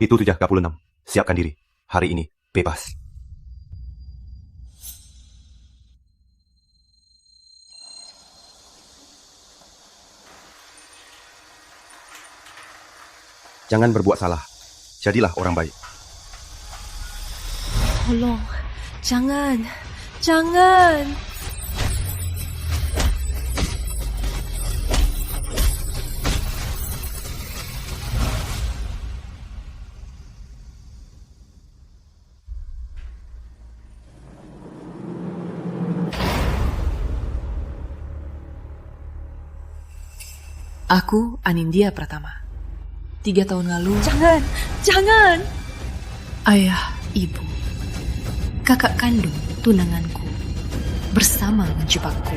Itu 736. Siapkan diri. Hari ini bebas. Jangan berbuat salah. Jadilah orang baik. Tolong, jangan, jangan. Aku Anindya Pratama. 3 tahun lalu, Jangan, jangan. ayah, ibu, kakak kandung, tunanganku, bersama menjebakku.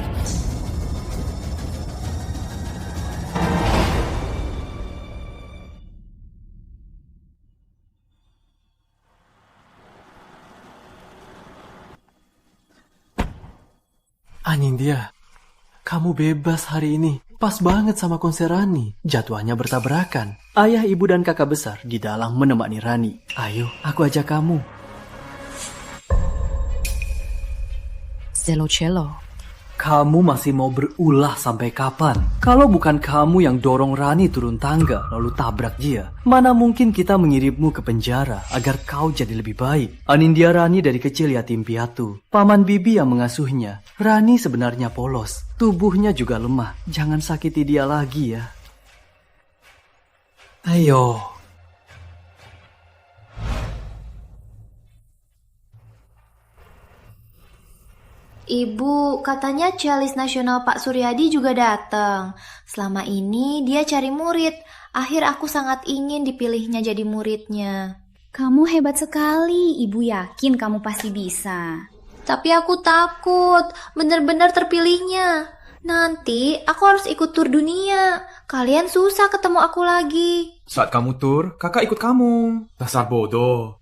Anindya, kamu bebas hari ini. Pas banget sama konser Rani. Jadwalnya bertabrakan. Ayah, ibu, dan kakak besar di dalam menemani Rani. Ayo, aku ajak kamu. Cello. Kamu masih mau berulah sampai kapan? Kalau bukan kamu yang dorong Rani turun tangga lalu tabrak dia, mana mungkin kita mengirimmu ke penjara agar kau jadi lebih baik. Anindya Rani dari kecil yatim piatu. Paman bibi yang mengasuhnya. Rani sebenarnya polos, tubuhnya juga lemah. Jangan sakiti dia lagi ya. Ayo. Ibu, katanya cellist nasional Pak Suryadi juga datang. Selama ini dia cari murid. Akhir aku sangat ingin dipilihnya jadi muridnya. Kamu hebat sekali, Ibu yakin kamu pasti bisa. Tapi aku takut, bener-bener terpilihnya. Nanti aku harus ikut tur dunia. Kalian susah ketemu aku lagi. Saat kamu tur, kakak ikut kamu. Dasar bodoh.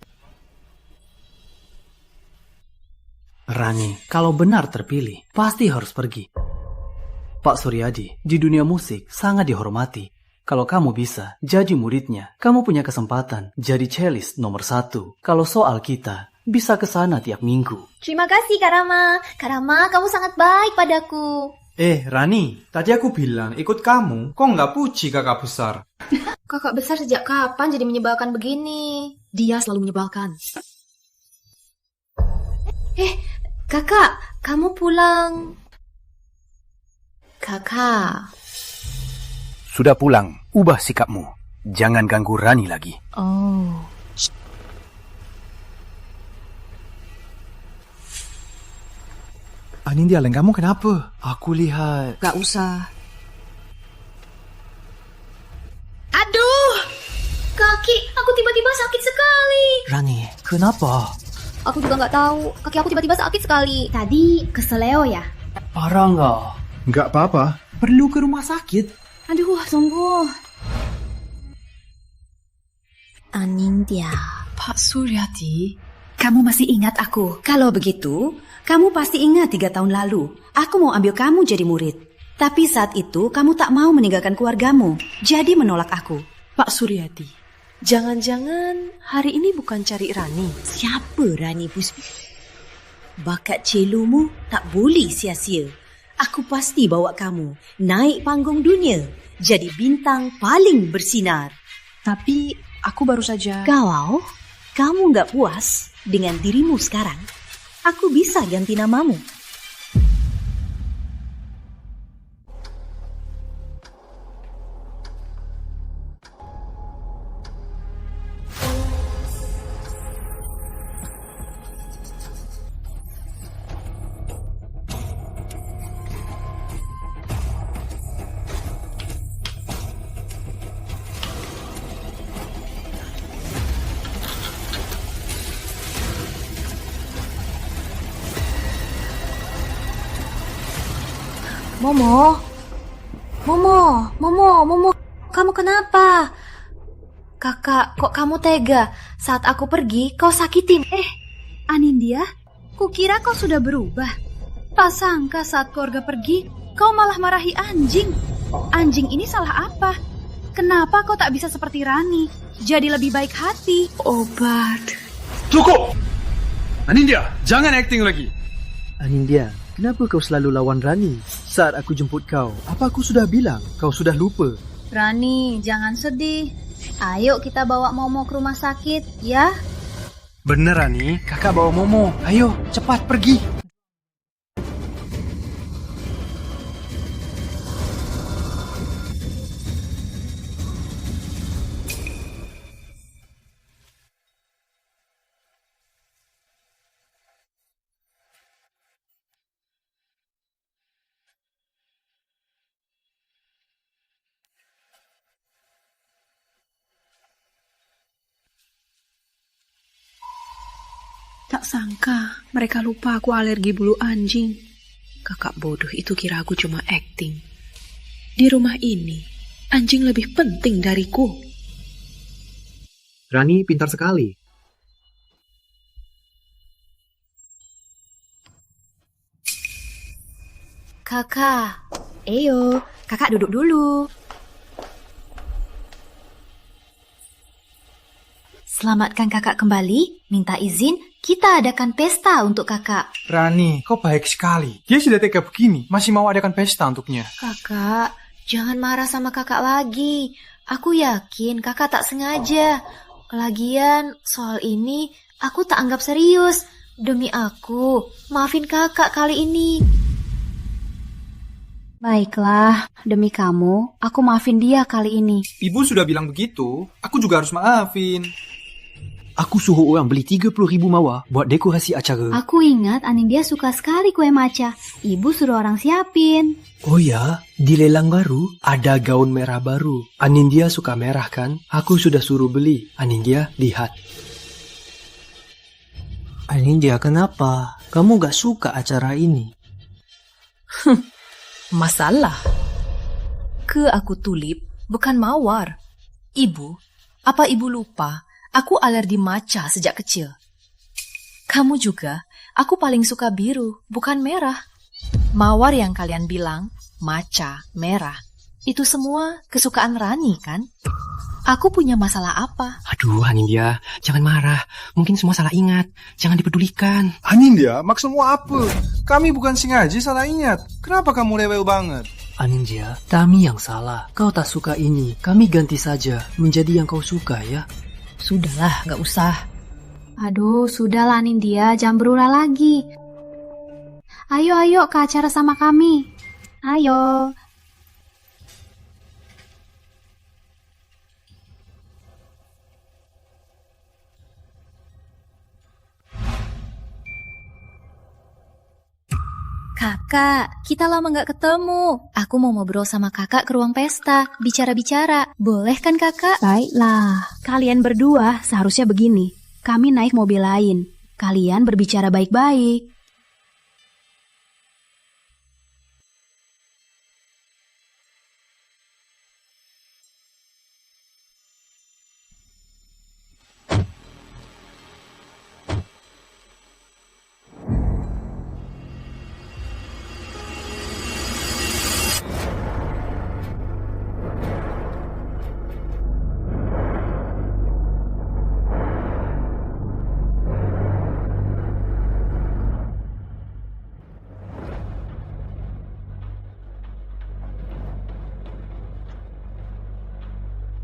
Rani, kalau benar terpilih, pasti harus pergi. Pak Suryadi, di dunia musik sangat dihormati. Kalau kamu bisa jadi muridnya, kamu punya kesempatan jadi cellist nomor 1. Kalau soal kita, bisa ke sana tiap minggu. Terima kasih Kak Rama. Kak Rama, kamu sangat baik padaku. Rani, tadi aku bilang ikut kamu. Kok nggak puji kakak besar? Kakak besar sejak kapan jadi menyebalkan begini? Dia selalu menyebalkan. Kakak, kamu pulang. Kakak. Sudah pulang, ubah sikapmu. Jangan ganggu Rani lagi. Oh. Anindya, kamu kenapa? Aku lihat. Gak usah. Aduh, kaki aku tiba-tiba sakit sekali. Rani, kenapa? Aku juga nggak tahu, kaki aku tiba-tiba sakit sekali. Tadi keseleo ya? Parah nggak? Nggak apa-apa. Perlu ke rumah sakit. Aduh, sungguh. Anindya. Pak Suryadi, Kamu masih ingat aku? Kalau begitu, kamu pasti ingat 3 tahun lalu. Aku mau ambil kamu jadi murid. Tapi saat itu kamu tak mau meninggalkan keluargamu. Jadi menolak aku. Pak Suryadi, jangan-jangan hari ini bukan cari Rani. Siapa Rani Puspi? Bakat celomu tak boleh sia-sia. Aku pasti bawa kamu naik panggung dunia, jadi bintang paling bersinar. Tapi aku baru saja... Kalau kamu gak puas dengan dirimu sekarang, aku bisa ganti namamu. Momo, kamu kenapa? Kakak, kok kamu tega? Saat aku pergi, kau sakitin. Anindya, kukira kau sudah berubah. Tak sangka saat keluarga pergi, kau malah marahi anjing. Anjing ini salah apa? kenapa kau tak bisa seperti Rani? Jadi lebih baik hati. Obat. Cukup! Anindya, jangan acting lagi. Anindya, kenapa kau selalu lawan Rani? Saat aku jemput kau, apa aku sudah bilang? Kau sudah lupa. Rani, jangan sedih. Ayo kita bawa Momo ke rumah sakit, ya? Bener Rani, kakak bawa Momo. Ayo, cepat pergi. Tak sangka mereka lupa aku alergi bulu anjing. Kakak bodoh itu kira aku cuma acting. Di rumah ini, anjing lebih penting dariku. Rani pintar sekali. Kakak, ayo, kakak duduk dulu. Selamatkan kakak kembali, minta izin, kita adakan pesta untuk kakak. Rani, kau baik sekali. Dia sudah tega begini, masih mau adakan pesta untuknya. Kakak, jangan marah sama kakak lagi. Aku yakin kakak tak sengaja. Lagian, soal ini aku tak anggap serius. Demi aku, maafin kakak kali ini. Baiklah, demi kamu, aku maafin dia kali ini. Ibu sudah bilang begitu, aku juga harus maafin. Aku suruh orang beli 30.000 mawar buat dekorasi acara. Aku ingat Anindya suka sekali kue matcha. Ibu suruh orang siapin. Oh ya, di lelang baru ada gaun merah baru. Anindya suka merah kan? Aku sudah suruh beli. Anindya, lihat. Anindya, kenapa? Kamu gak suka acara ini? Masalah. Ke aku tulip, bukan mawar. Ibu, apa ibu lupa? Aku alergi matcha sejak kecil. Kamu juga, aku paling suka biru, bukan merah. Mawar yang kalian bilang, matcha, merah. Itu semua kesukaan Rani, kan? Aku punya masalah apa? Aduh, Anindya, jangan marah. Mungkin semua salah ingat. Jangan dipedulikan. Anindya, maksudmu apa? Kami bukan sengaja salah ingat. Kenapa kamu rewel banget? Anindya, kami yang salah. Kau tak suka ini. Kami ganti saja menjadi yang kau suka, ya? Sudahlah, gak usah. Aduh, sudahlah Anindya, jangan berulah lagi. Ayo ke acara sama kami. Ayo. Kakak, kita lama gak ketemu. Aku mau ngobrol sama kakak ke ruang pesta, bicara-bicara. Boleh kan kakak? Baiklah, kalian berdua seharusnya begini. Kami naik mobil lain. Kalian berbicara baik-baik.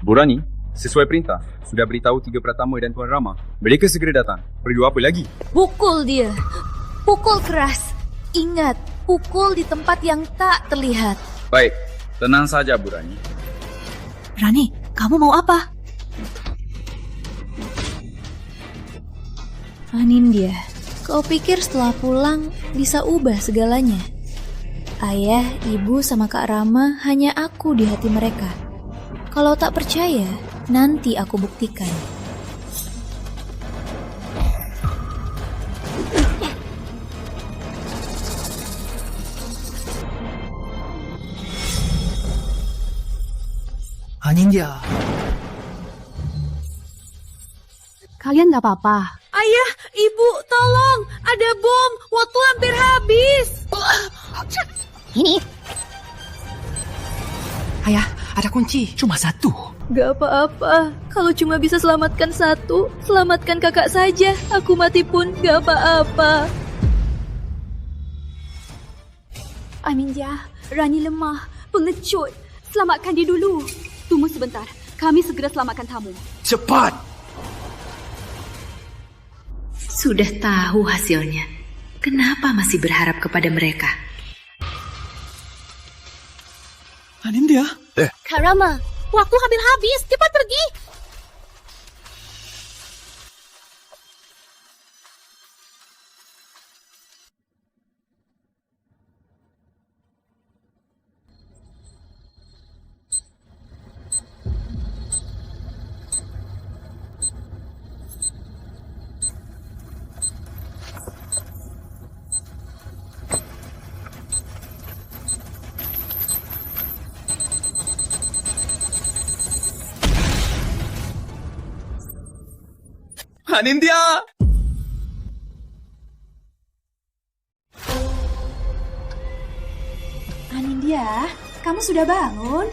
Bu Rani, sesuai perintah, sudah beritahu 3 Pratama dan Tuan Rama. Mereka segera datang. Perlu apa lagi? Pukul dia. Pukul keras. Ingat, pukul di tempat yang tak terlihat. Baik, tenang saja Bu Rani. Rani, kamu mau apa? Anindya, kau pikir setelah pulang bisa ubah segalanya? Ayah, ibu, sama Kak Rama hanya aku di hati mereka. Kalau tak percaya, nanti aku buktikan. Anindya. Kalian gak apa-apa? Ayah, ibu, tolong! Ada bom! Waktu hampir habis! Ini. Ayah, Ada kunci. Cuma satu. Gak apa-apa. Kalau cuma bisa selamatkan satu, selamatkan kakak saja. Aku mati pun gak apa-apa. Anindya, Rani lemah, pengecut. Selamatkan dia dulu. Tunggu sebentar. Kami segera selamatkan tamu. Cepat! Sudah tahu hasilnya. Kenapa masih berharap kepada mereka? Anindya? Kak Rama, waktu hampir habis. Cepat pergi. Anindya! Anindya, kamu sudah bangun?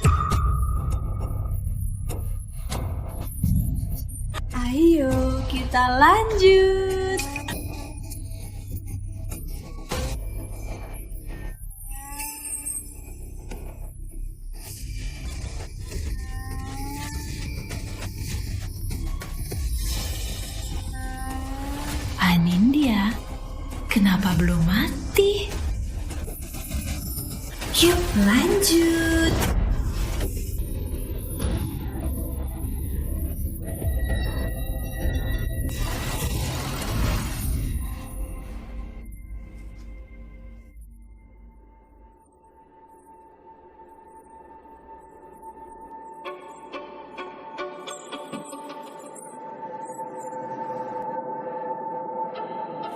Ayo, kita lanjut. Anindya, kenapa belum mati? Yuk lanjut.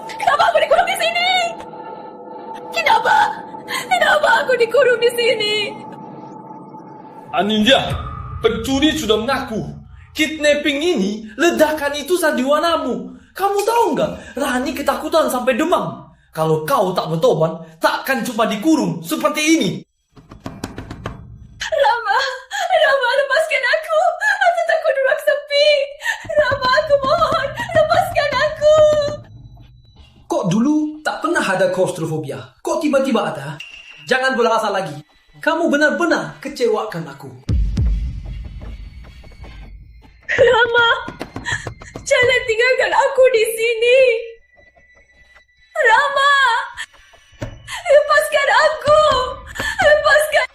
Kenapa aku dikurung di sini? Kenapa? Kenapa aku dikurung di sini? Anindya, pencuri sudah mengaku. Kidnapping ini, ledakan itu sandiwanamu. Kamu tahu nggak? Rani ketakutan sampai demam. Kalau kau tak bertobat, takkan cuma dikurung seperti ini. Rama, lepaskan aku. Aku takut ruang sepi. Rama, aku mohon, lepaskan aku. Kok dulu tak pernah ada klaustrofobia? Kok tiba-tiba ada? Jangan bola asa lagi. Kamu benar-benar kecewakan aku. Rama, jangan tinggalkan aku di sini. Rama, lepaskan aku. Lepaskan.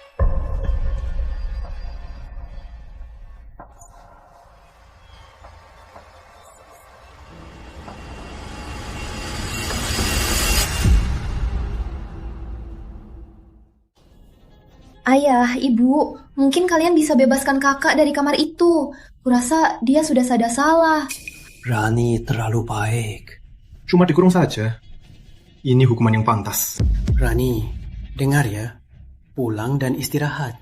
Ayah, ibu, mungkin kalian bisa bebaskan kakak dari kamar itu. Kurasa dia sudah sadar salah. Rani terlalu baik. Cuma dikurung saja. Ini hukuman yang pantas. Rani, dengar ya. Pulang dan istirahat.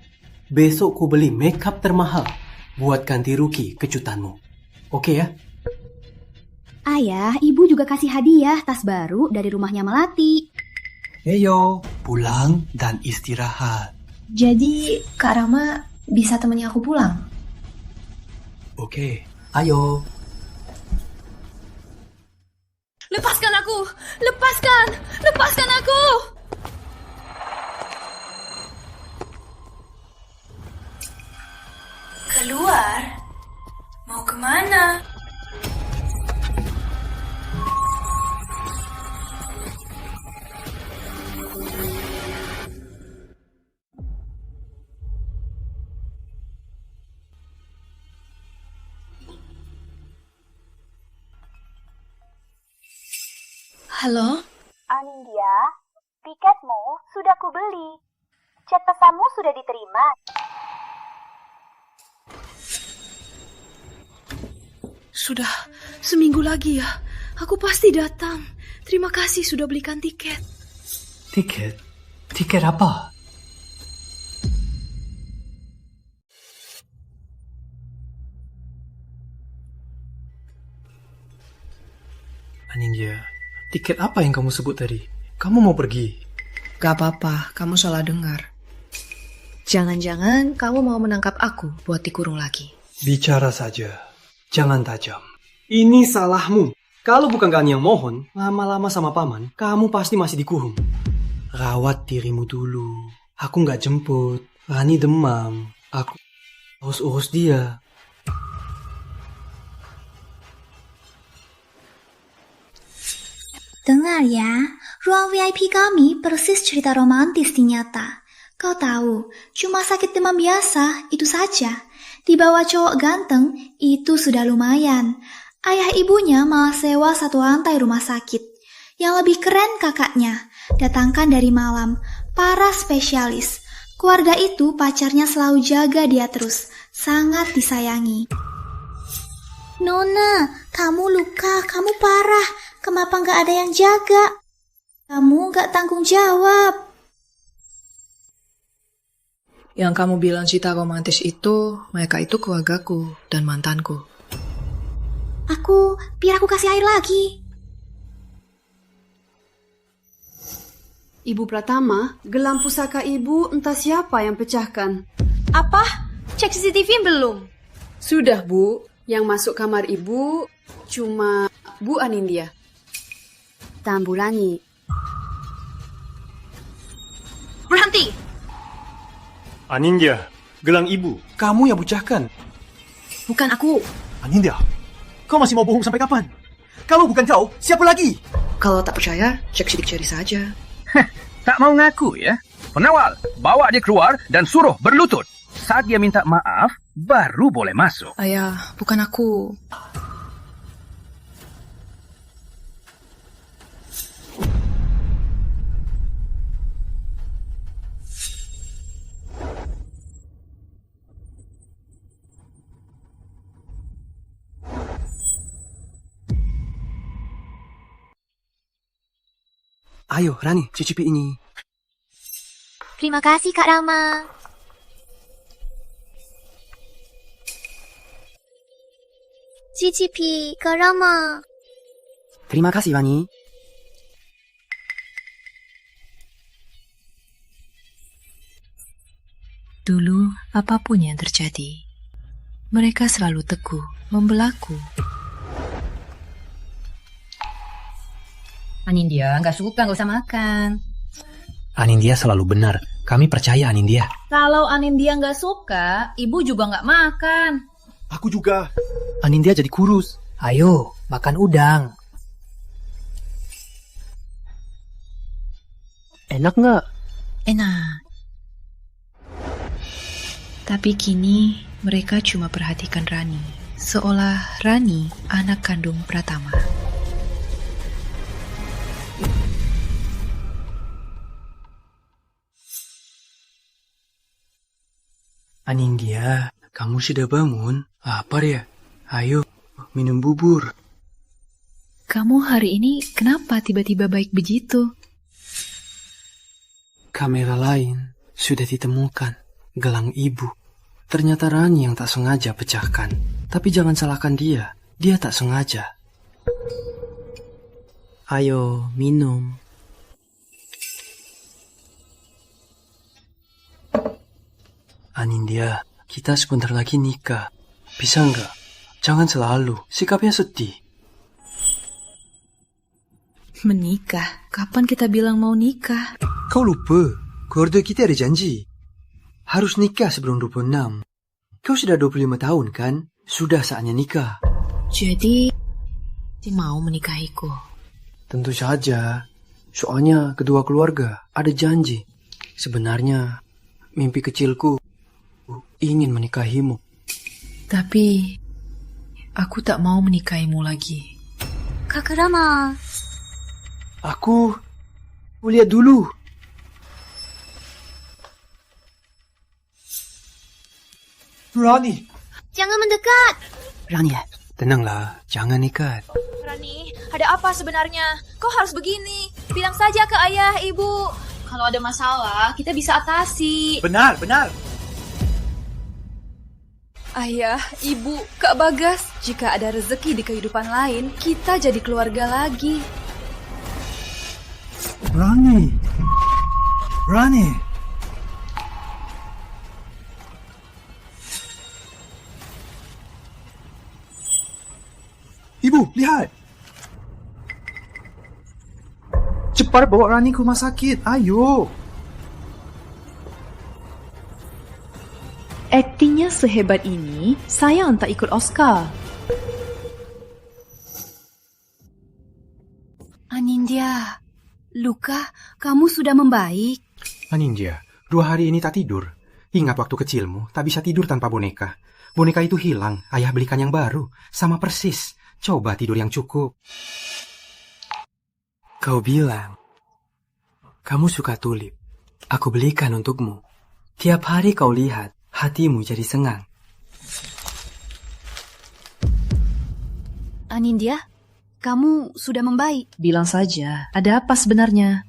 Besok ku beli makeup termahal buat ganti rugi kejutanmu. Oke ya? Ayah, ibu juga kasih hadiah tas baru dari rumahnya Melati. Heyo, pulang dan istirahat. Jadi, Kak Rama bisa temani aku pulang? Oke, ayo. Lepaskan aku. Lepaskan. Lepaskan aku. Keluar? Mau kemana? Halo? Anindya, tiketmu sudah kubeli. Chat pesanmu sudah diterima. Sudah seminggu lagi ya. Aku pasti datang. Terima kasih sudah belikan tiket. Tiket? Tiket apa? Anindya, tiket apa yang kamu sebut tadi? Kamu mau pergi? Gak apa-apa, kamu salah dengar. Jangan-jangan kamu mau menangkap aku buat dikurung lagi. Bicara saja, jangan tajam. Ini salahmu. Kalau bukan Rani yang mohon, lama-lama sama paman, kamu pasti masih dikurung. Rawat dirimu dulu. Aku nggak jemput. Rani demam. Aku harus urus dia. Dengar ya, ruang VIP kami persis cerita romantis di nyata. Kau tahu, cuma sakit demam biasa, itu saja. Dibawa cowok ganteng, itu sudah lumayan. Ayah ibunya malah sewa satu lantai rumah sakit. Yang lebih keren kakaknya, datangkan dari malam, para spesialis. Keluarga itu pacarnya selalu jaga dia terus, sangat disayangi. Nona, kamu luka, kamu parah. Kenapa nggak ada yang jaga? Kamu nggak tanggung jawab. Yang kamu bilang cerita romantis itu, mereka itu keluargaku dan mantanku. Biar aku kasih air lagi. Ibu Pratama, gelang pusaka ibu entah siapa yang pecahkan. Apa? Cek CCTV belum? Sudah, Bu. Yang masuk kamar ibu cuma Bu Anindya dan Bu Rani. Berhenti! Anindya, gelang ibu, kamu yang pecahkan. Bukan aku. Anindya, kau masih mau bohong sampai kapan? Kalau bukan kau, siapa lagi? Kalau tak percaya, cek sidik jari saja. Tak mau ngaku ya? Penawal, bawa dia keluar dan suruh berlutut. Saat dia minta maaf, baru boleh masuk. Ayah, bukan aku. Ayo, Rani, cicipi ini. Terima kasih, Kak Rama. Cicipi, Kak Rama. Terima kasih, Rani. Dulu, apapun yang terjadi, mereka selalu teguh membelaku. Anindya, nggak suka, nggak usah makan. Anindya selalu benar. Kami percaya Anindya. Kalau Anindya nggak suka, ibu juga nggak makan. Aku juga. Anindya jadi kurus. Ayo, makan udang. Enak nggak? Enak. Tapi kini mereka cuma perhatikan Rani, seolah Rani anak kandung Pratama. Anindya, kamu sudah bangun? Lapar ya? Ayo, minum bubur. Kamu hari ini kenapa tiba-tiba baik begitu? Kamera lain sudah ditemukan. Gelang ibu. Ternyata Rani yang tak sengaja pecahkan. Tapi jangan salahkan dia. Dia tak sengaja. Ayo, minum. Anindya, kita sebentar lagi nikah. Bisa nggak? Jangan selalu. Sikapnya sedih. Menikah? Kapan kita bilang mau nikah? Kau lupa, keluarga kita ada janji. Harus nikah sebelum 26. Kau sudah 25 tahun kan? Sudah saatnya nikah. Jadi, mau menikahiku? Tentu saja. Soalnya kedua keluarga ada janji. Sebenarnya, mimpi kecilku ingin menikahimu. Tapi, aku tak mau menikahimu lagi. Kakak Rama. Aku lihat dulu. Rani. Jangan mendekat. Rani, tenanglah. Jangan nekat. Rani, ada apa sebenarnya? Kau harus begini. Bilang saja ke ayah, ibu. Kalau ada masalah, kita bisa atasi. Benar. Ayah, ibu, Kak Bagas, jika ada rezeki di kehidupan lain, kita jadi keluarga lagi. Rani. Tuh, lihat. Cepat bawa Rani ke rumah sakit. Ayo. Aktingnya sehebat ini, sayang tak ikut Oscar. Anindya, Luka, kamu sudah membaik. Anindya, 2 hari ini tak tidur. Ingat waktu kecilmu, tak bisa tidur tanpa boneka. Boneka itu hilang, ayah belikan yang baru. Sama persis. Coba tidur yang cukup. Kau bilang, kamu suka tulip. Aku belikan untukmu. Tiap hari kau lihat, hatimu jadi senang. Anindya, kamu sudah membaik. Bilang saja, ada apa sebenarnya?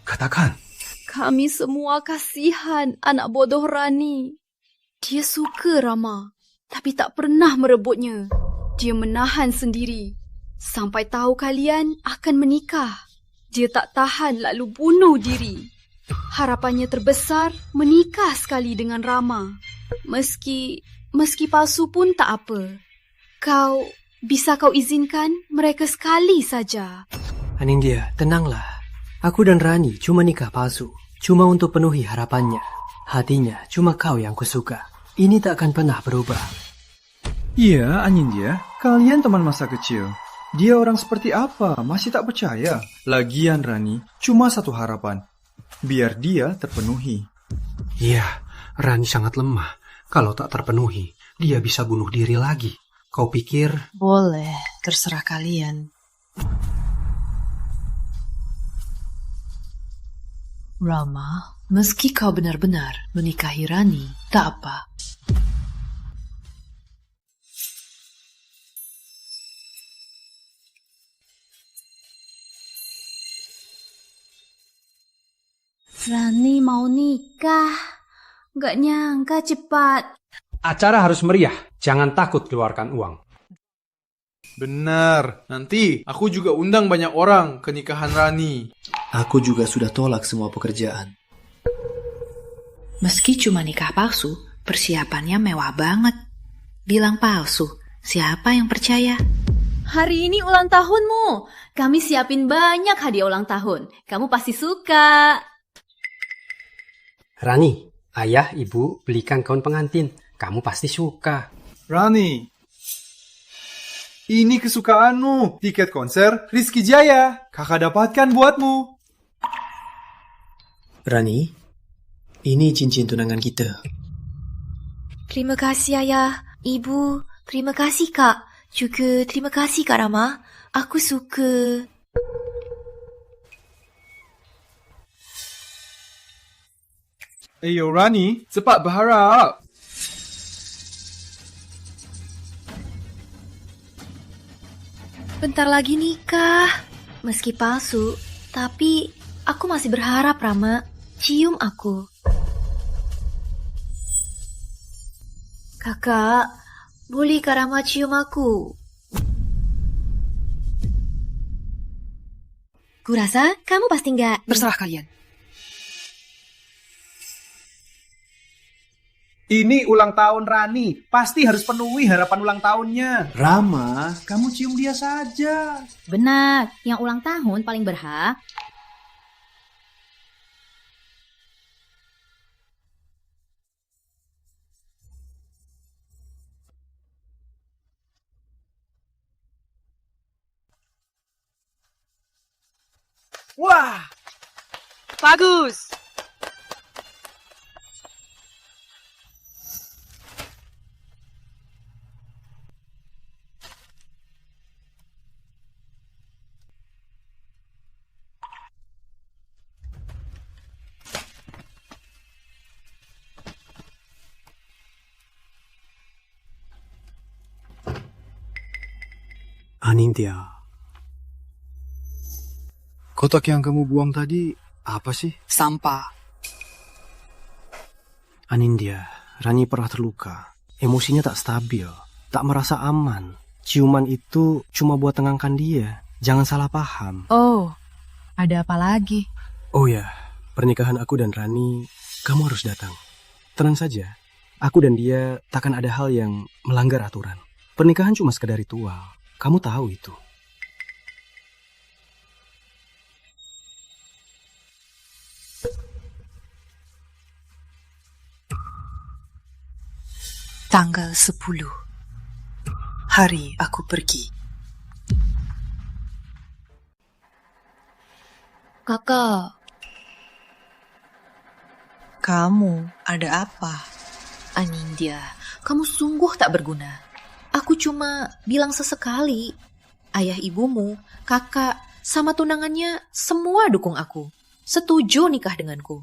Katakan. Kami semua kasihan anak bodoh Rani. Dia suka Rama, tapi tak pernah merebutnya. Dia menahan sendiri. Sampai tahu kalian akan menikah. Dia tak tahan lalu bunuh diri. Harapannya terbesar menikah sekali dengan Rama. Meski palsu pun tak apa. Bisa kau izinkan mereka sekali saja? Anindya, tenanglah. Aku dan Rani cuma nikah palsu. Cuma untuk penuhi harapannya. Hatinya cuma kau yang kusuka. Ini tak akan pernah berubah. Iya, Anindya. Kalian teman masa kecil. Dia orang seperti apa? Masih tak percaya. Lagian Rani, cuma satu harapan. Biar dia terpenuhi. Iya, Rani sangat lemah. Kalau tak terpenuhi, dia bisa bunuh diri lagi. Kau pikir? Boleh, terserah kalian. Rama, meski kau benar-benar menikahi Rani, tak apa. Rani mau nikah. Gak nyangka cepat. Acara harus meriah. Jangan takut keluarkan uang. Benar. Nanti aku juga undang banyak orang ke nikahan Rani. Aku juga sudah tolak semua pekerjaan. Meski cuma nikah palsu, persiapannya mewah banget. Bilang palsu, siapa yang percaya? Hari ini ulang tahunmu. Kami siapin banyak hadiah ulang tahun. Kamu pasti suka. Rani, ayah, ibu belikan gaun pengantin. Kamu pasti suka. Rani, ini kesukaanmu. Tiket konser Rizky Jaya. Kakak dapatkan buatmu. Rani, ini cincin tunangan kita. Terima kasih ayah, ibu. Terima kasih kak. Juga terima kasih kak Rama. Aku suka. Ayo Rani, cepat berharap. Bentar lagi nikah. Meski palsu, tapi aku masih berharap Rama. Cium aku. Kakak, boleh Kak Rama cium aku? Kurasa kamu pasti enggak. Terserah kalian. Ini ulang tahun Rani. Pasti harus penuhi harapan ulang tahunnya. Rama, kamu cium dia saja. Benar, yang ulang tahun paling berhak. Wah, bagus. Anindya. Kotak yang kamu buang tadi apa sih? Sampah. Anindya, Rani pernah terluka. Emosinya tak stabil, tak merasa aman. Ciuman itu cuma buat tenangkan dia. Jangan salah paham. Oh, ada apa lagi? Oh ya, pernikahan aku dan Rani, kamu harus datang. Tenang saja, aku dan dia takkan ada hal yang melanggar aturan. Pernikahan cuma sekedar ritual. Kamu tahu itu. Tanggal 10. Hari aku pergi. Kakak. Kamu ada apa? Anindya, kamu sungguh tak berguna. Aku cuma bilang sesekali. Ayah ibumu, kakak, sama tunangannya semua dukung aku. Setuju nikah denganku.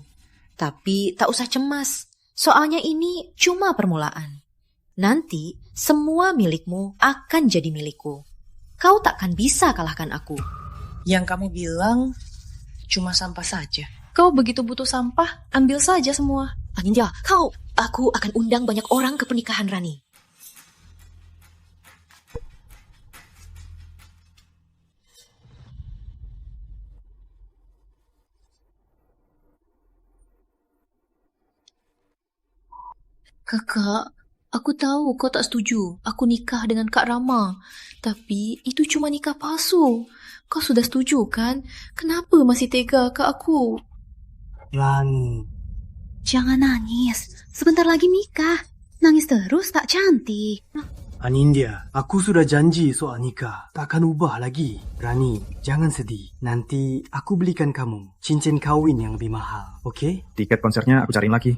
Tapi tak usah cemas. Soalnya ini cuma permulaan. Nanti semua milikmu akan jadi milikku. Kau takkan bisa kalahkan aku. Yang kamu bilang cuma sampah saja. Kau begitu butuh sampah, ambil saja semua. Anindya, aku akan undang banyak orang ke pernikahan Rani. Kakak, aku tahu kau tak setuju aku nikah dengan Kak Rama. Tapi itu cuma nikah palsu. Kau sudah setuju kan? Kenapa masih tega ke aku? Rani. Jangan nangis. Sebentar lagi nikah. Nangis terus tak cantik. Anindya, aku sudah janji soal nikah. Takkan ubah lagi. Rani, jangan sedih. Nanti aku belikan kamu cincin kawin yang lebih mahal. Oke? Tiket konsernya aku cariin lagi.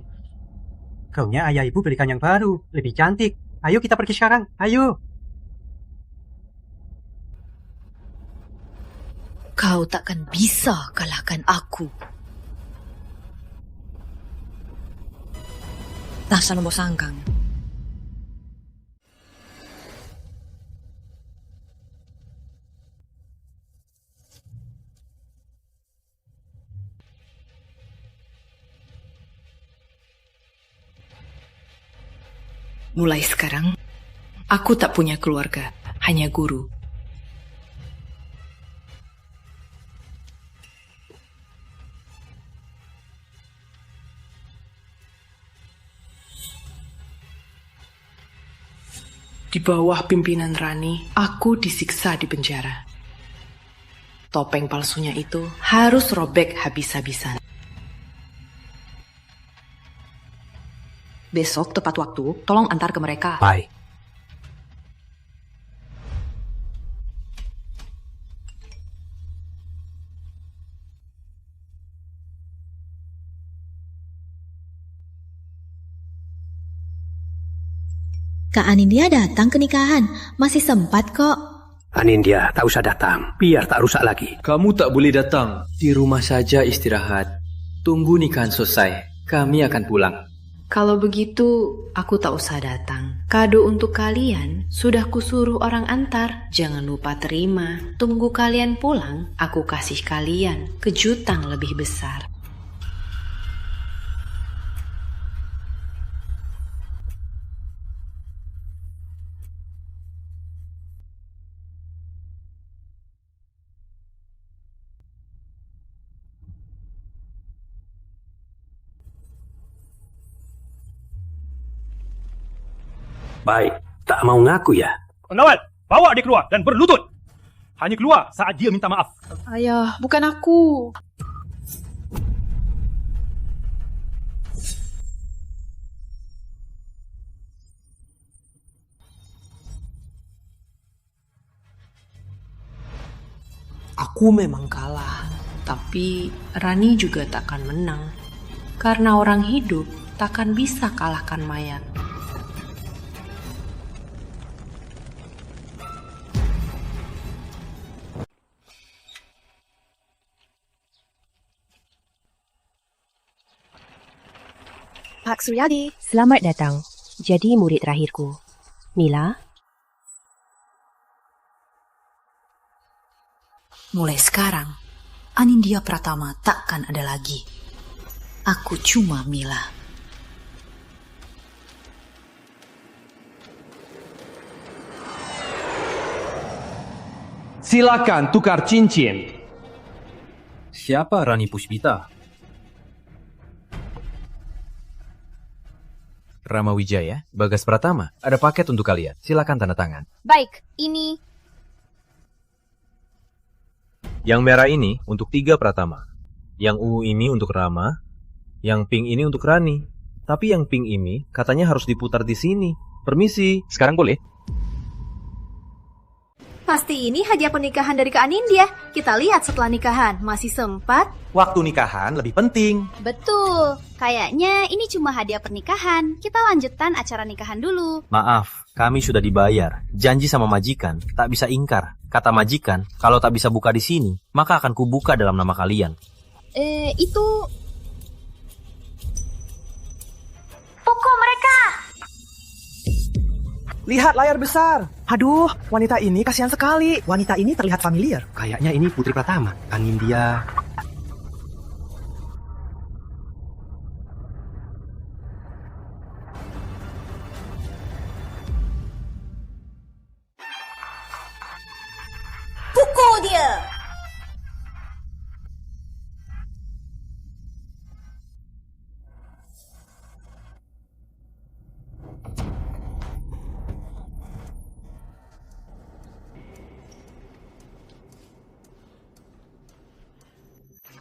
Kaunya ayah ibu belikan yang baru, lebih cantik. Ayo kita pergi sekarang, ayo. Kau takkan bisa kalahkan aku. Nasa nombor sangkang. Mulai sekarang, aku tak punya keluarga, hanya guru. Di bawah pimpinan Rani, aku disiksa di penjara. Topeng palsunya itu harus robek habis-habisan. Besok tepat waktu, tolong antar ke mereka. Baik. Kak Anindya datang ke nikahan. Masih sempat kok. Anindya, tak usah datang. Biar tak rusak lagi. Kamu tak boleh datang. Di rumah saja istirahat. Tunggu nikahan selesai. Kami akan pulang. Kalau begitu, aku tak usah datang. Kado untuk kalian sudah kusuruh orang antar. Jangan lupa terima. Tunggu kalian pulang, aku kasih kalian kejutan lebih besar. Baik, tak mau ngaku ya? Pengawal, bawa dia keluar dan berlutut. Hanya keluar saat dia minta maaf. Ayah, bukan aku. Aku memang kalah, tapi Rani juga takkan menang. Karena orang hidup takkan bisa kalahkan mayat. Pak Suryadi, selamat datang. Jadi murid terakhirku. Mila? Mulai sekarang, Anindya Pratama takkan ada lagi. Aku cuma Mila. Silakan tukar cincin. Siapa Rani Puspita? Rama Wijaya, Bagas Pratama, ada paket untuk kalian. Silakan tanda tangan. Baik, ini. Yang merah ini untuk 3 Pratama. Yang ungu ini untuk Rama. Yang pink ini untuk Rani. Tapi yang pink ini katanya harus diputar di sini. Permisi. Sekarang boleh? Pasti ini hadiah pernikahan dari Kak Anindya. Kita lihat setelah nikahan. Masih sempat? Waktu nikahan lebih penting. Betul. Kayaknya ini cuma hadiah pernikahan. Kita lanjutkan acara nikahan dulu. Maaf, kami sudah dibayar. Janji sama majikan, tak bisa ingkar. Kata majikan, kalau tak bisa buka di sini, maka akan kubuka dalam nama kalian. Itu... Pukul mereka! Lihat layar besar. Aduh, wanita ini kasihan sekali. Wanita ini terlihat familiar. Kayaknya ini Putri Pratama. Anindya. Pukul dia!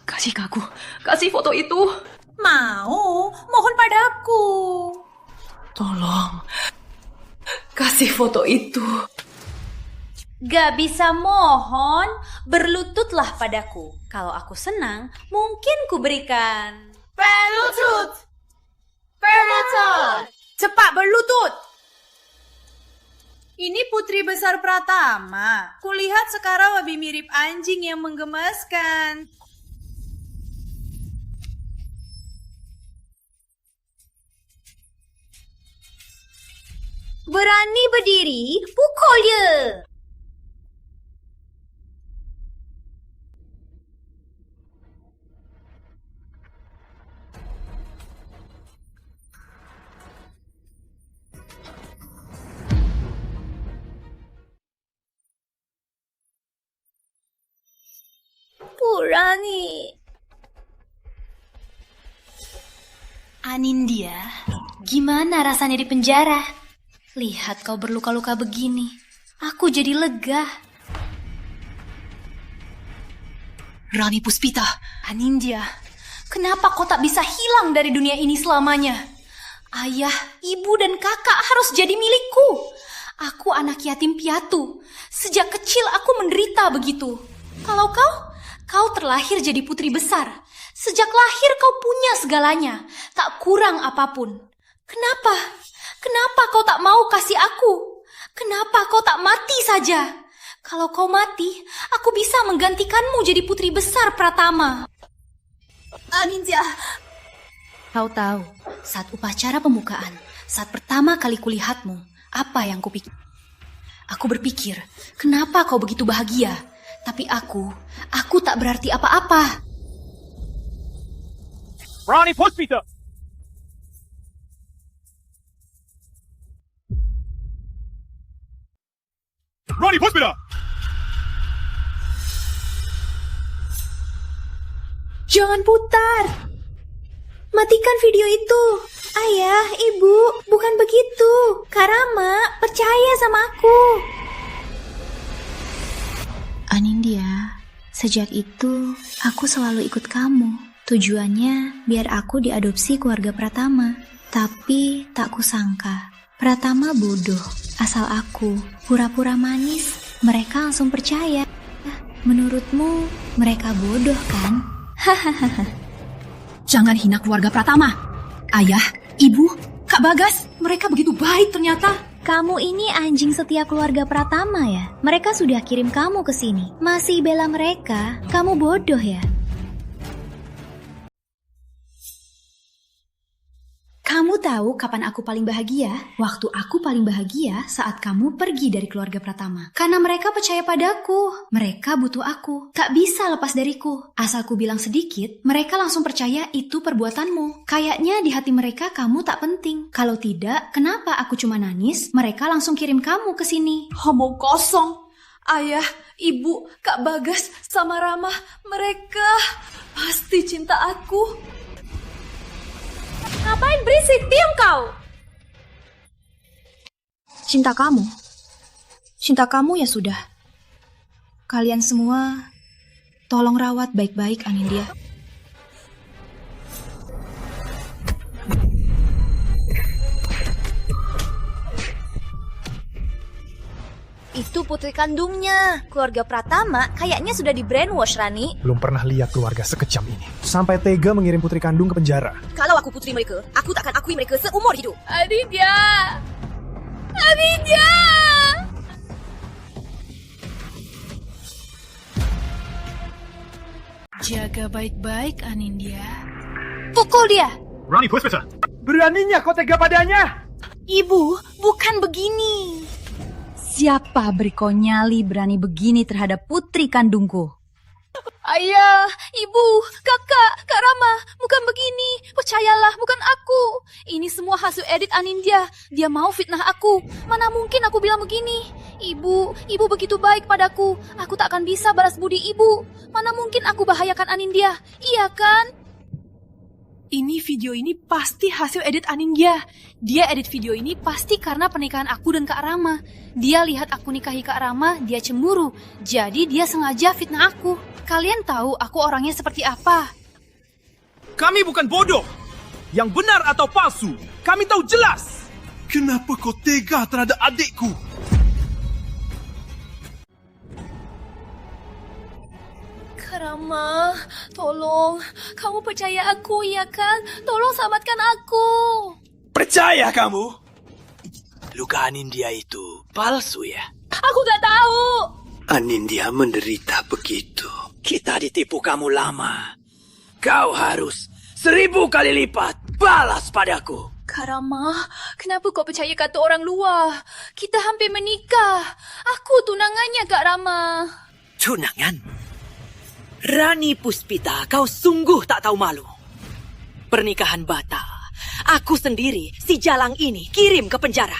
Kasih ke aku. Kasih foto itu. Mau? Mohon padaku. Tolong. Kasih foto itu. Gak bisa mohon, berlututlah padaku. Kalau aku senang, mungkin ku berikan. Berlutut! Berlutut! Cepat berlutut! Ini putri besar Pratama. Kulihat sekarang lebih mirip anjing yang menggemaskan. Berani berdiri, pukul dia! Purani. Anindya, gimana rasanya di penjara? Lihat kau berluka-luka begini. Aku jadi lega. Rani Puspita, Anindya, kenapa kau tak bisa hilang dari dunia ini selamanya? Ayah, ibu, dan kakak harus jadi milikku. Aku anak yatim piatu. Sejak kecil aku menderita begitu. Kalau kau terlahir jadi putri besar. Sejak lahir kau punya segalanya, tak kurang apapun. Kenapa kau tak mau kasih aku? Kenapa kau tak mati saja? Kalau kau mati, aku bisa menggantikanmu jadi putri besar Pratama. Anindya. Kau tahu, saat upacara pembukaan, saat pertama kali kulihatmu, apa yang kupikir? Aku berpikir, kenapa kau begitu bahagia? Tapi aku tak berarti apa-apa. Rani Puspita! Rani Puspita! Jangan putar. Matikan video itu. Ayah, ibu, bukan begitu. Karama, percaya sama aku. Anindya, sejak itu aku selalu ikut kamu. Tujuannya biar aku diadopsi keluarga Pratama. Tapi tak kusangka, Pratama bodoh. Asal aku pura-pura manis, mereka langsung percaya. Menurutmu mereka bodoh kan? Hahaha. Jangan hina keluarga Pratama. Ayah, ibu, Kak Bagas, mereka begitu baik ternyata. Kamu ini anjing setia keluarga Pratama ya? Mereka sudah kirim kamu ke sini. Masih bela mereka? Kamu bodoh ya? Kamu tahu kapan aku paling bahagia? Waktu aku paling bahagia saat kamu pergi dari keluarga Pratama. Karena mereka percaya padaku. Mereka butuh aku. Tak bisa lepas dariku. Asal ku bilang sedikit, mereka langsung percaya itu perbuatanmu. Kayaknya di hati mereka kamu tak penting. Kalau tidak, kenapa aku cuma nangis? Mereka langsung kirim kamu ke sini. Omong kosong. Ayah, ibu, Kak Bagas, sama Rama, mereka pasti cinta aku. Ngapain berisik? Diam kau! Cinta kamu? Cinta kamu ya sudah. Kalian semua tolong rawat baik-baik Anindya. Itu putri kandungnya. Keluarga Pratama kayaknya sudah di brainwash, Rani. Belum pernah lihat keluarga sekejam ini. Sampai tega mengirim putri kandung ke penjara. Kalau aku putri mereka, aku tak akan akui mereka seumur hidup. Anindya! Anindya! Jaga baik-baik Anindya. Pukul dia! Rani Puspita! Beraninya kau tega padanya? Ibu, bukan begini. Siapa beri kau nyali berani begini terhadap putri kandungku? Ayah, ibu, kakak, Kak Rama, bukan begini. Percayalah, bukan aku. Ini semua hasil edit Anindya. Dia mau fitnah aku. Mana mungkin aku bilang begini. Ibu begitu baik padaku. Aku tak akan bisa balas budi ibu. Mana mungkin aku bahayakan Anindya. Iya kan? Ini video ini pasti hasil edit Anindya. Dia edit video ini pasti karena pernikahan aku dan Kak Rama. Dia lihat aku nikahi Kak Rama, dia cemburu. Jadi dia sengaja fitnah aku. Kalian tahu aku orangnya seperti apa. Kami bukan bodoh. Yang benar atau palsu, kami tahu jelas. Kenapa kau tega terhadap adikku? Rama, tolong. Kamu percaya aku, ya kan? Tolong selamatkan aku. Percaya kamu? Luka Anindya itu palsu ya? Aku gak tahu. Anindya menderita begitu. Kita ditipu kamu lama. Kau harus 1000 kali lipat balas padaku. Kak Rama, kenapa kau percaya kata orang luar? Kita hampir menikah. Aku tunangannya Kak Rama. Tunangan? Rani Puspita, kau sungguh tak tahu malu. Pernikahan batal. Aku sendiri, si Jalang ini, kirim ke penjara.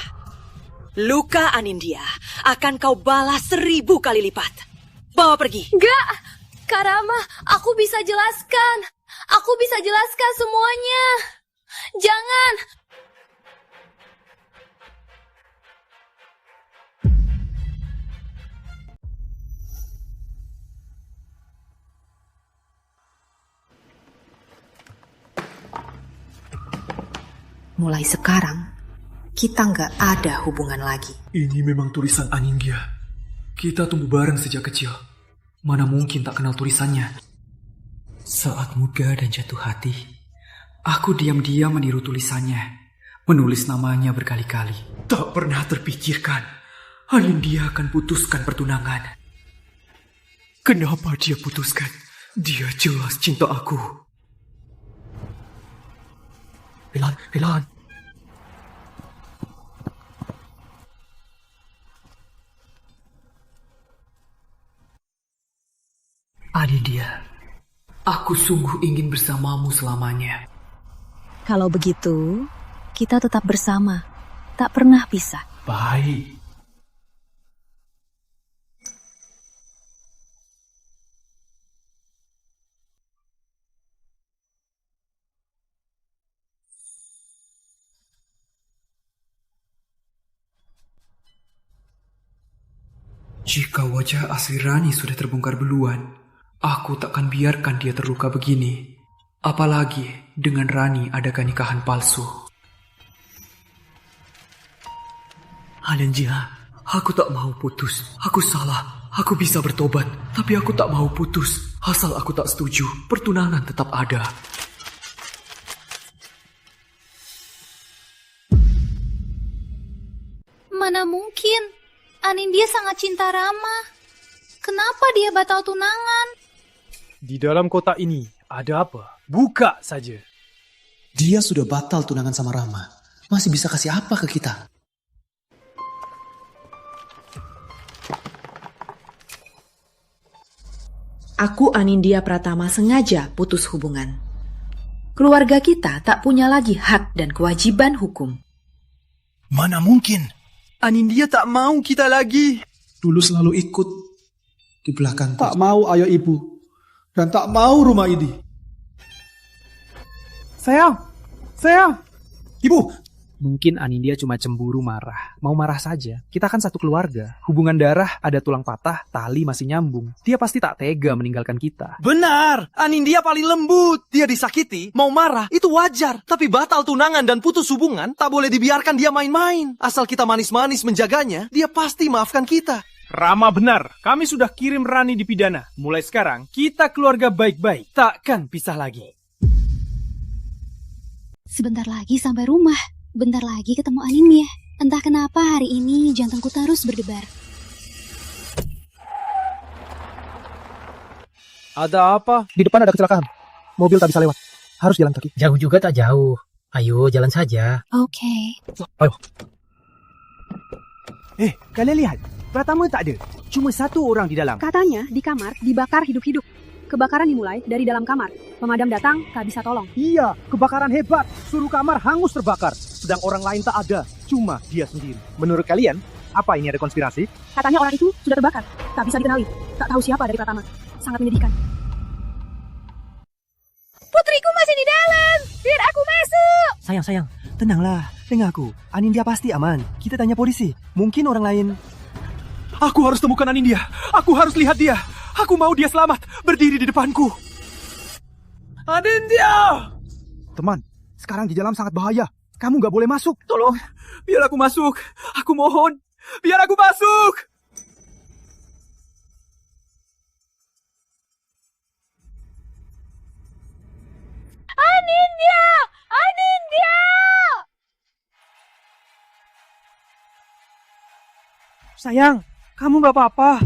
Luka Anindya akan kau balas 1000 kali lipat. Bawa pergi. Enggak, Kak Rama, aku bisa jelaskan. Aku bisa jelaskan semuanya. Jangan. Mulai sekarang, kita nggak ada hubungan lagi. Ini memang tulisan Anindya. Kita tumbuh bareng sejak kecil. Mana mungkin tak kenal tulisannya. Saat muda dan jatuh hati, aku diam-diam meniru tulisannya. Menulis namanya berkali-kali. Tak pernah terpikirkan Anindya akan putuskan pertunangan. Kenapa dia putuskan? Dia jelas cinta aku. Pelan. Anindya, aku sungguh ingin bersamamu selamanya. Kalau begitu, kita tetap bersama. Tak pernah pisah. Baik. Jika wajah asli Rani sudah terbongkar duluan, aku takkan biarkan dia terluka begini. Apalagi dengan Rani ada nikahan palsu. Anindya, aku tak mau putus. Aku salah. Aku bisa bertobat. Tapi aku tak mau putus. Asal aku tak setuju, pertunangan tetap ada. Mana mungkin? Anindya sangat cinta Rama. Kenapa dia batal tunangan? Di dalam kotak ini ada apa? Buka saja. Dia sudah batal tunangan sama Rama. Masih bisa kasih apa ke kita? Aku Anindya Pratama sengaja putus hubungan. Keluarga kita tak punya lagi hak dan kewajiban hukum. Mana mungkin? Anindya tak mau kita lagi. Dulu selalu ikut di belakang. Tak mau ayah ibu. Dan tak mau rumah ini. Sayang. Ibu, Mungkin Anindya cuma cemburu marah. Mau marah saja. Kita kan satu keluarga. Hubungan darah ada tulang patah, tali masih nyambung. Dia pasti tak tega meninggalkan kita. Benar, Anindya paling lembut. Dia disakiti, mau marah, itu wajar. Tapi batal tunangan dan putus hubungan, tak boleh dibiarkan dia main-main. Asal kita manis-manis menjaganya, dia pasti maafkan kita. Rama benar, kami sudah kirim Rani dipidana. Mulai sekarang, kita keluarga baik-baik. Takkan pisah lagi. Sebentar lagi sampai rumah. Bentar lagi ketemu Anindya. Entah kenapa hari ini jantungku terus berdebar. Ada apa? Di depan ada kecelakaan. Mobil tak bisa lewat. Harus jalan kaki. Jauh juga tak jauh. Ayo jalan saja. Oke. Ayo. Kalian lihat. Pratama tak ada. Cuma satu orang di dalam. Katanya di kamar dibakar hidup-hidup. Kebakaran dimulai dari dalam kamar. Pemadam datang, tak bisa tolong. Iya, kebakaran hebat. Suruh kamar hangus terbakar. Sedang orang lain tak ada. Cuma dia sendiri. Menurut kalian, apa ini ada konspirasi? Katanya orang itu sudah terbakar. Tak bisa dikenali. Tak tahu siapa dari Pratama. Sangat menyedihkan. Putriku masih di dalam. Biar aku masuk. Sayang, tenanglah. Dengar aku. Anindya pasti aman. Kita tanya polisi. Mungkin orang lain. Aku harus temukan Anindya. Aku harus lihat dia. Aku mau dia selamat, berdiri di depanku. Anindya! Teman, sekarang di dalam sangat bahaya. Kamu gak boleh masuk. Tolong, biar aku masuk. Aku mohon, biar aku masuk. Anindya! Anindya! Sayang, kamu gak apa-apa.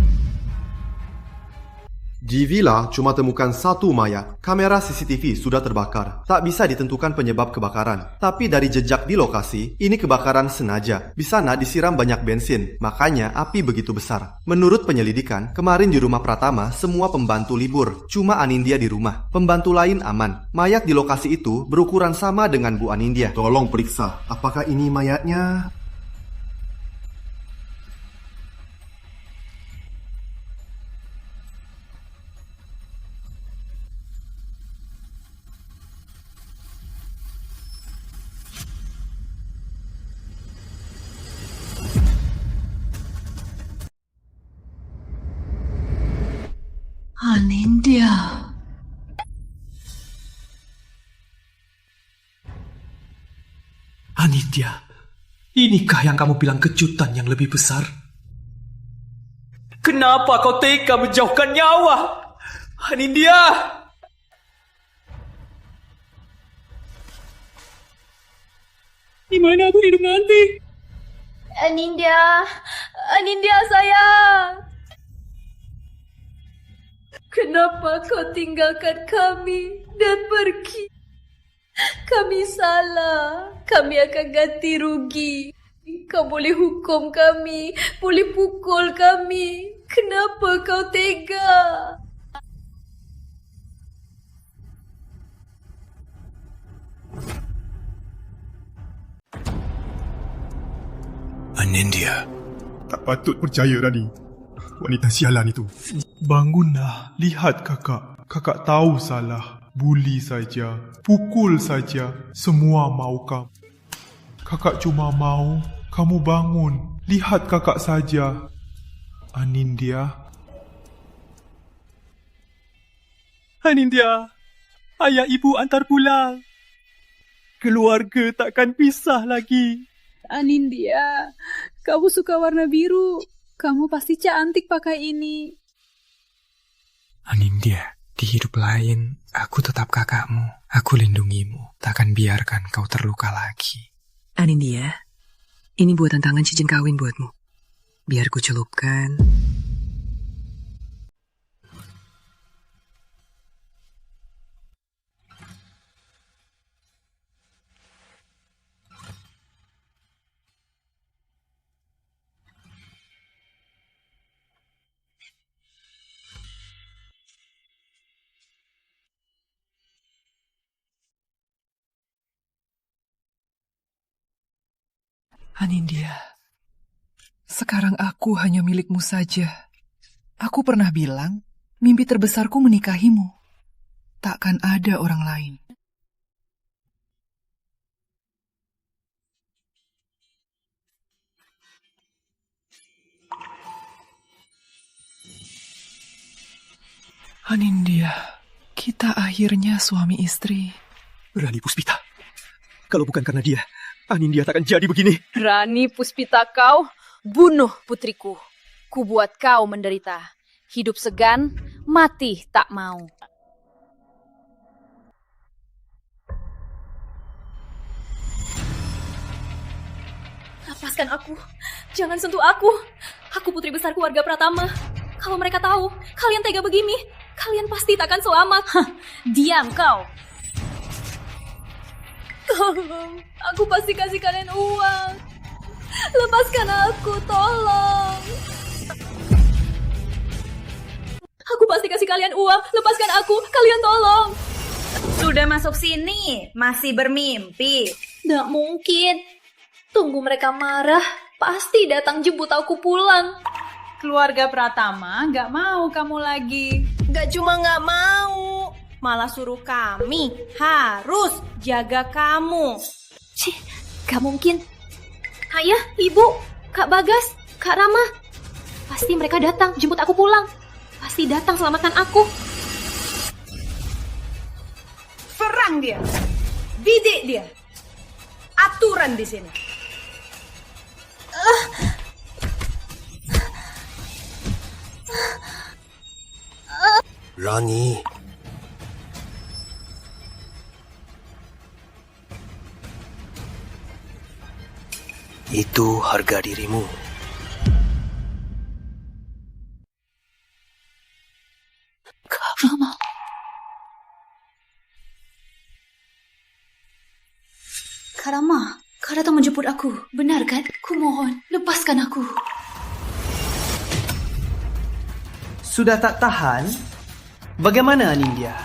Di villa cuma temukan satu mayat. Kamera CCTV sudah terbakar. Tak bisa ditentukan penyebab kebakaran. Tapi dari jejak di lokasi, ini kebakaran sengaja. Di sana disiram banyak bensin, makanya api begitu besar. Menurut penyelidikan, kemarin di rumah Pratama semua pembantu libur. Cuma Anindya di rumah. Pembantu lain aman. Mayat di lokasi itu berukuran sama dengan Bu Anindya. Tolong periksa, apakah ini mayatnya? Anindya. Anindya, inikah yang kamu bilang kejutan yang lebih besar? Kenapa kau tega menjauhkan nyawa? Anindya! Di mana aku hidup nanti? Anindya. Anindya sayang. Kenapa kau tinggalkan kami dan pergi? Kami salah. Kami akan ganti rugi. Kau boleh hukum kami, boleh pukul kami. Kenapa kau tega? Anindya. Tak patut percaya, Rani. Wanita sialan itu. Bangunlah, lihat kakak. Kakak tahu salah. Buli saja, pukul saja. Semua mau kamu. Kakak cuma mau kamu bangun. Lihat kakak saja. Anindya. Anindya, ayah ibu antar pulang. Keluarga takkan pisah lagi. Anindya, kamu suka warna biru. Kamu pasti cantik pakai ini. Anindya, di hidup lain, aku tetap kakakmu. Aku lindungimu. Takkan biarkan kau terluka lagi. Anindya, ini buatan tangan cincin kawin buatmu. Biar ku celupkan. Anindya, sekarang aku hanya milikmu saja. Aku pernah bilang, mimpi terbesarku menikahimu. Takkan ada orang lain. Anindya, kita akhirnya suami istri. Rani Puspita, kalau bukan karena dia, Anindya takkan jadi begini. Rani Puspita, kau bunuh putriku. Ku buat kau menderita. Hidup segan, mati tak mau. Lepaskan aku. Jangan sentuh aku. Aku putri besar keluarga Pratama. Kalau mereka tahu, kalian tega begini, kalian pasti takkan selamat. Diam kau. Tolong, aku pasti kasih kalian uang. Lepaskan aku, tolong. Aku pasti kasih kalian uang. Lepaskan aku, kalian tolong. Sudah masuk sini, masih bermimpi. Nggak mungkin. Tunggu mereka marah, pasti datang jemput aku pulang. Keluarga Pratama nggak mau kamu lagi. Nggak cuma nggak mau, malah suruh kami harus jaga kamu. Cih, nggak mungkin. Ayah, Ibu, Kak Bagas, Kak Rama. Pasti mereka datang jemput aku pulang. Pasti datang selamatkan aku. Serang dia. Bidik dia. Aturan di sini. Rani. Itu harga dirimu. Kak Rama. Kak Rama, kau datang menjemput aku. Benar kan? Ku mohon, lepaskan aku. Sudah tak tahan? Bagaimana Anindya?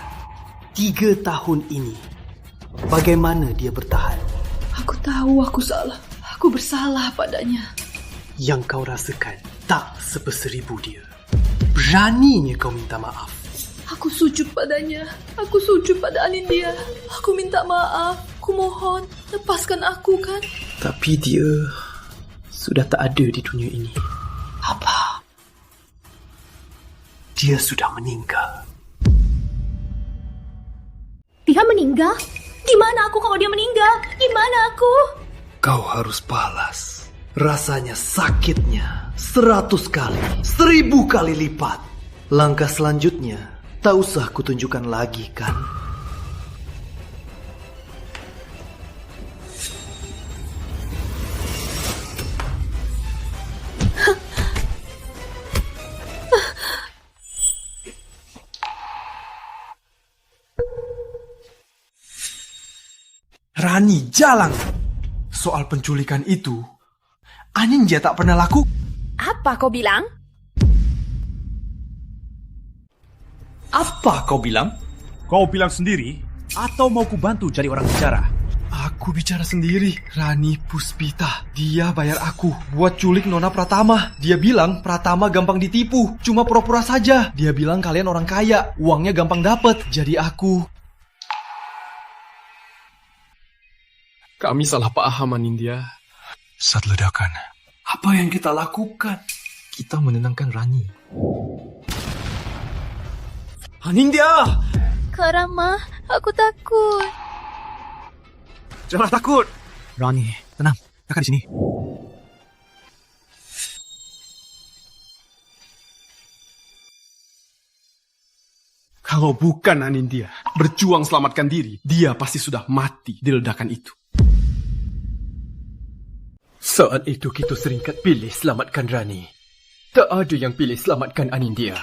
3 tahun ini, bagaimana dia bertahan? Aku tahu aku salah. Aku bersalah padanya. Yang kau rasakan tak sebeseribu dia. Beraninya kau minta maaf. Aku sujud padanya. Aku sujud pada Anindya. Aku minta maaf. Aku mohon, lepaskan aku kan. Tapi dia sudah tak ada di dunia ini. Apa? Dia sudah meninggal. Dia meninggal? Di mana aku kalau dia meninggal? Di mana aku? Kau harus balas. Rasanya sakitnya 100 kali, 1000 kali lipat. Langkah selanjutnya tak usah kutunjukkan lagi kan? Rani, jalan! Soal penculikan itu, Anindya tak pernah laku. Apa kau bilang? Apa kau bilang? Kau bilang sendiri atau mau ku bantu cari orang bicara? Aku bicara sendiri. Rani Puspita, dia bayar aku buat culik Nona Pratama. Dia bilang Pratama gampang ditipu, cuma pura-pura saja. Dia bilang kalian orang kaya, uangnya gampang dapet. Jadi aku... Kami salah paham, Anindya. Saat ledakan, apa yang kita lakukan? kita menenangkan Rani. Anindya! Kak Rama, aku takut. Jangan takut. Rani, tenang. Kakak di sini. Kalau bukan Anindya berjuang selamatkan diri, dia pasti sudah mati di ledakan itu. Saat itu kita seringkat pilih selamatkan Rani. Tak ada yang pilih selamatkan Anindya.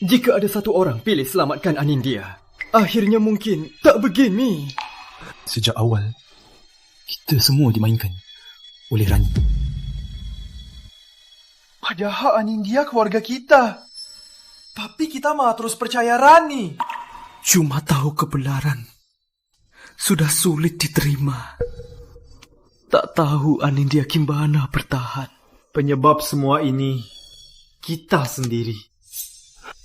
Jika ada satu orang pilih selamatkan Anindya, akhirnya mungkin tak begini. Sejak awal, kita semua dimainkan oleh Rani. Padahal Anindya keluarga kita. Tapi kita malah terus percaya Rani. Cuma tahu kebenaran sudah sulit diterima. Tak tahu Anindya gimana bertahan. Penyebab semua ini kita sendiri.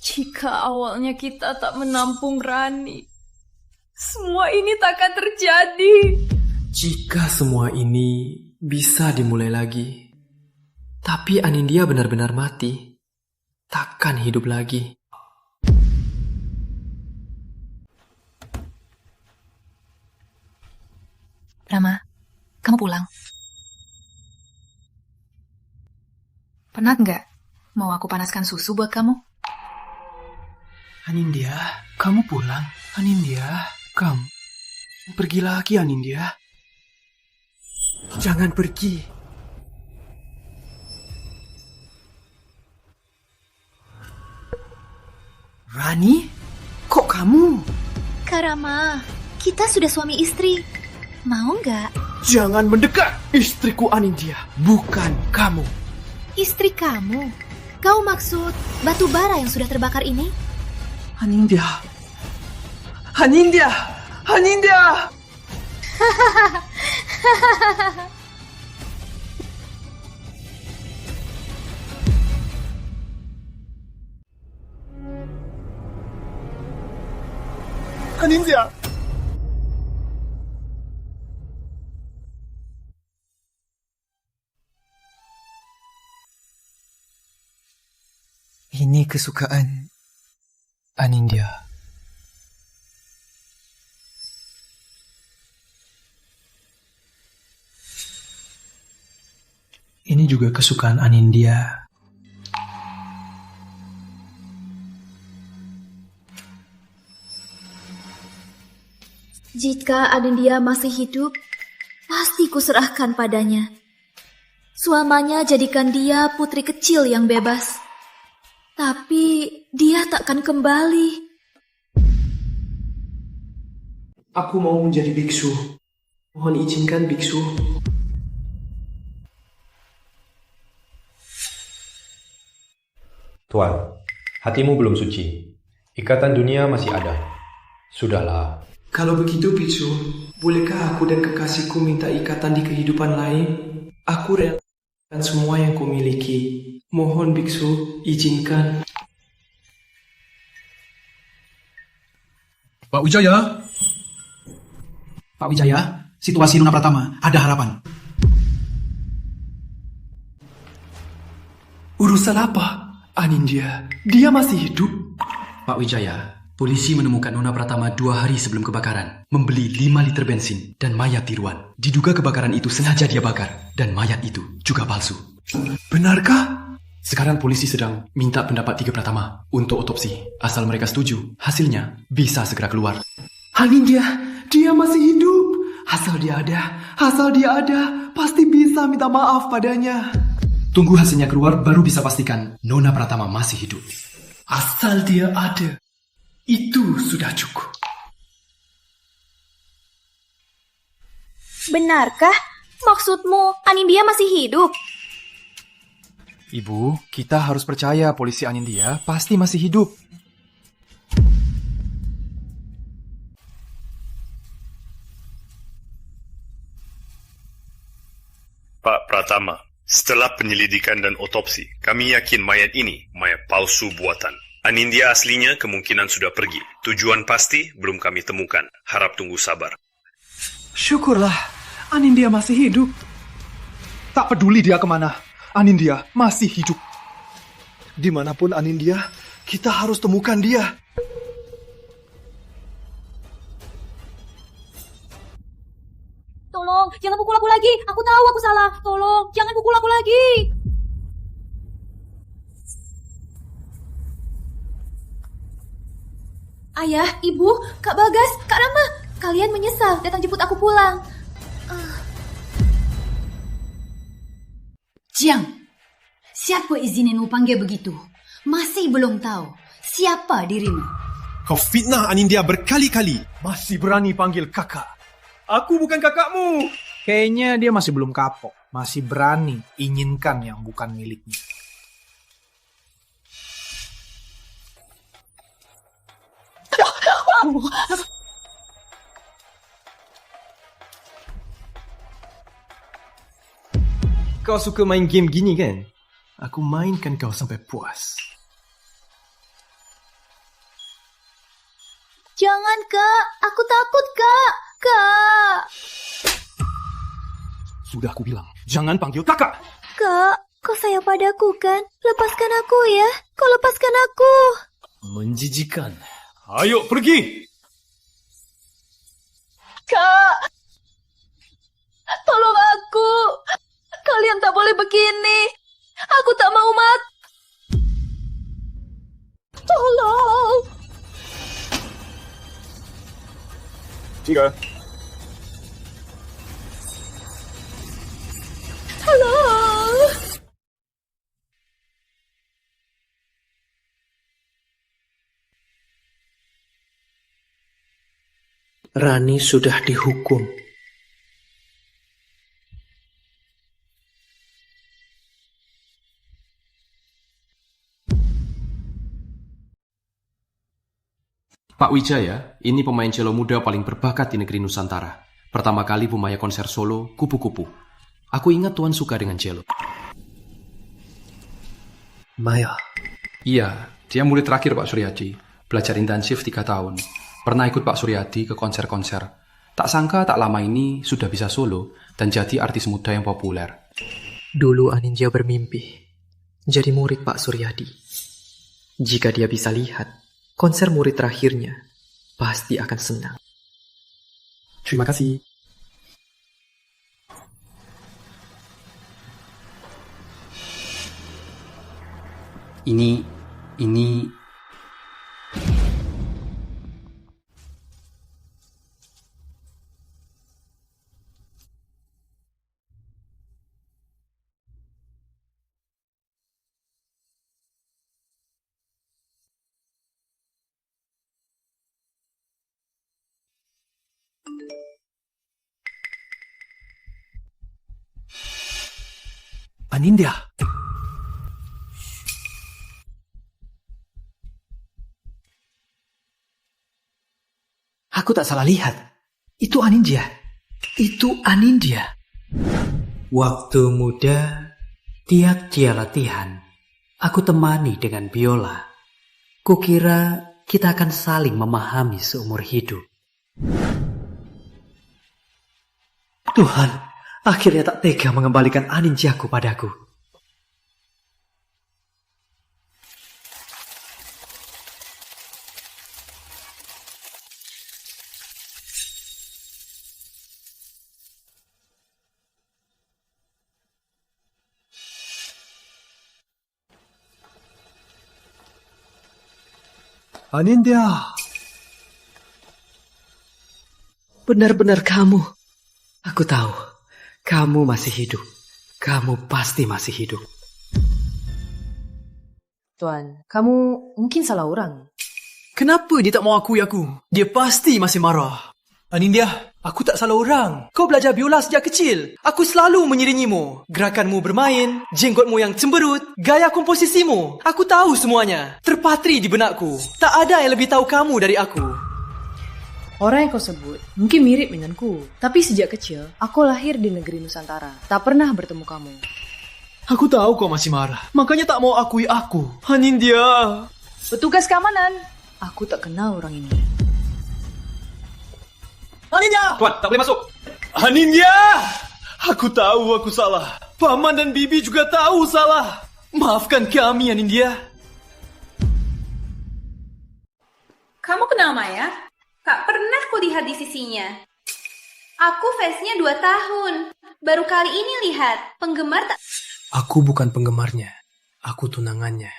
Jika awalnya kita tak menampung Rani, semua ini takkan terjadi. Jika semua ini bisa dimulai lagi, tapi Anindya benar-benar mati, takkan hidup lagi. Rama, kamu pulang. Penat nggak? Mau aku panaskan susu buat kamu? Anindya, kamu pulang. Anindya, kamu pergi lagi, Anindya. Jangan pergi. Rani, kok kamu? Kak Rama, kita sudah suami istri. Mau nggak? Jangan mendekat. Istriku Anindya, bukan kamu. Istri kamu? Kau maksud batu bara yang sudah terbakar ini? Anindya. Anindya. Anindya. Anindya. Ini kesukaan Anindya. Ini juga kesukaan Anindya. Jika Anindya masih hidup, pasti kuserahkan padanya. Suamanya jadikan dia putri kecil yang bebas. Tapi dia takkan kembali. Aku mau menjadi biksu. Mohon izinkan biksu. Tuan, hatimu belum suci. Ikatan dunia masih ada. Sudahlah. Kalau begitu biksu, bolehkah aku dan kekasihku minta ikatan di kehidupan lain? Aku relakan semua yang kumiliki. Mohon biksu, izinkan. Pak Wijaya. Pak Wijaya, situasi Nona Pratama, ada harapan. Urusan apa, Anindya? Dia masih hidup? Pak Wijaya, polisi menemukan Nona Pratama 2 hari sebelum kebakaran, membeli 5 liter bensin dan mayat tiruan. Diduga kebakaran itu sengaja dia bakar, dan mayat itu juga palsu. Benarkah? Sekarang polisi sedang minta pendapat 3 Pratama untuk otopsi. Asal mereka setuju, hasilnya bisa segera keluar. Anindya, dia masih hidup. Asal dia ada, pasti bisa minta maaf padanya. Tunggu hasilnya keluar, baru bisa pastikan Nona Pratama masih hidup. Asal dia ada, itu sudah cukup. Benarkah? Maksudmu Anindya masih hidup? Ibu, kita harus percaya polisi Anindya pasti masih hidup. Pak Pratama, setelah penyelidikan dan otopsi, kami yakin mayat ini mayat palsu buatan. Anindya aslinya kemungkinan sudah pergi. Tujuan pasti belum kami temukan. Harap tunggu sabar. Syukurlah, Anindya masih hidup. Tak peduli dia kemana, Anindya masih hidup. Dimanapun Anindya, kita harus temukan dia. Tolong, jangan pukul aku lagi. Aku tahu aku salah. Tolong, jangan pukul aku lagi. Ayah, Ibu, Kak Bagas, Kak Rama, kalian menyesal datang jemput aku pulang. Jiang, siapa izinin panggil begitu? Masih belum tahu siapa dirimu. Kau fitnah Anindya berkali-kali. Masih berani panggil kakak. Aku bukan kakakmu. Kayaknya dia masih belum kapok. Masih berani inginkan yang bukan miliknya. Kau suka main game gini kan? Aku mainkan kau sampai puas. Jangan, Kak. Aku takut, Kak. Kak. Sudah aku bilang, jangan panggil kakak. Kak, kau sayang padaku kan? Lepaskan aku ya. Kau lepaskan aku. Menjijikan. Ayo pergi. Kak. Tolong aku. Kalian tak boleh begini. Aku tak mau mati. Tolong. 这个 Tolong. Rani sudah dihukum. Pak Wijaya, ini pemain cello muda paling berbakat di negeri Nusantara. Pertama kali Bu Maya konser solo, kupu-kupu. Aku ingat Tuan suka dengan cello. Maya? Iya, dia murid terakhir Pak Suryadi. Belajar intensif 3 tahun. Pernah ikut Pak Suryadi ke konser-konser. Tak sangka tak lama ini sudah bisa solo dan jadi artis muda yang populer. Dulu Anindya bermimpi jadi murid Pak Suryadi. Jika dia bisa lihat konser murid terakhirnya, pasti akan senang. Terima kasih. Ini... Anindya. Aku tak salah lihat. Itu Anindya. Itu Anindya. Waktu muda, tiap dia latihan, aku temani dengan biola. Kukira kita akan saling memahami seumur hidup. Tuhan, akhirnya tak tega mengembalikan Anindyaku padaku. Anindya. Benar-benar kamu. Aku tahu. Kamu masih hidup. Kamu pasti masih hidup. Tuan, kamu mungkin salah orang. Kenapa dia tak mau akui aku? Dia pasti masih marah. Anindya, aku tak salah orang. Kau belajar biola sejak kecil. Aku selalu mengiringimu. Gerakanmu bermain, jenggotmu yang cemberut, gaya komposisimu. Aku tahu semuanya. Terpatri di benakku. Tak ada yang lebih tahu kamu dari aku. Orang yang kau sebut mungkin mirip denganku. Tapi sejak kecil, aku lahir di negeri Nusantara. Tak pernah bertemu kamu. Aku tahu kau masih marah. Makanya tak mau akui aku. Anindya. Petugas keamanan. Aku tak kenal orang ini. Anindya! Tuan, tak boleh masuk. Anindya! Aku tahu aku salah. Paman dan Bibi juga tahu salah. Maafkan kami, Anindya. Kamu kenal Maya? Kak pernah kulihat di sisinya. Aku fansnya 2 tahun. Baru kali ini lihat. Penggemar tak... Aku bukan penggemarnya. Aku tunangannya.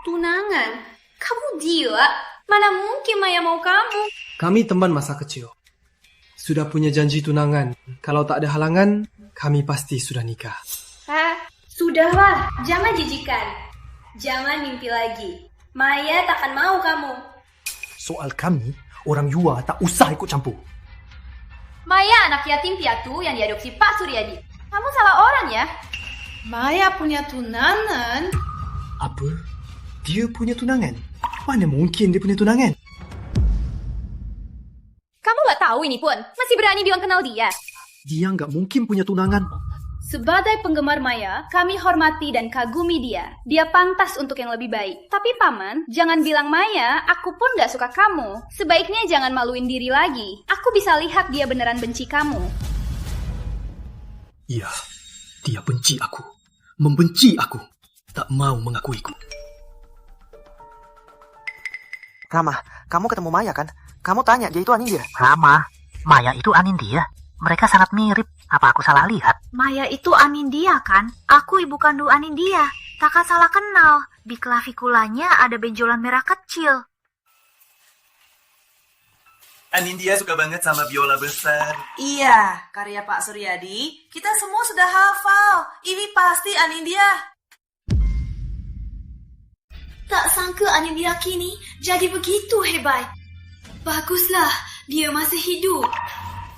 Tunangan? Kamu gila? Mana mungkin Maya mau kamu? Kami teman masa kecil. Sudah punya janji tunangan. Kalau tak ada halangan, kami pasti sudah nikah. Sudahlah. Jangan jijikan. Jangan mimpi lagi. Maya takkan mau kamu. Soal kami, orang Yua tak usah ikut campur. Maya anak yatim piatu yang diadopsi Pak Suryadi. Kamu salah orang ya? Maya punya tunangan. Apa? Dia punya tunangan? Mana mungkin dia punya tunangan? Kamu gak tahu ini pun? Masih berani bilang kenal dia? Dia nggak mungkin punya tunangan. Sebagai penggemar Maya, kami hormati dan kagumi dia. Dia pantas untuk yang lebih baik. Tapi Paman, jangan bilang Maya, aku pun gak suka kamu. Sebaiknya jangan maluin diri lagi. Aku bisa lihat dia beneran benci kamu. Iya, dia benci aku. Membenci aku. Tak mau mengakuiku. Rama, kamu ketemu Maya kan? Kamu tanya dia itu Anindya. Rama, Maya itu Anindya. Mereka sangat mirip. Apa aku salah lihat? Maya itu Anindya kan? Aku ibu kandung Anindya. Kakak salah kenal. Di klavikulanya ada benjolan merah kecil. Anindya suka banget sama biola besar. Iya, karya Pak Suryadi. Kita semua sudah hafal. Ini pasti Anindya. Tak sangka Anindya kini jadi begitu hebat. Baguslah, dia masih hidup.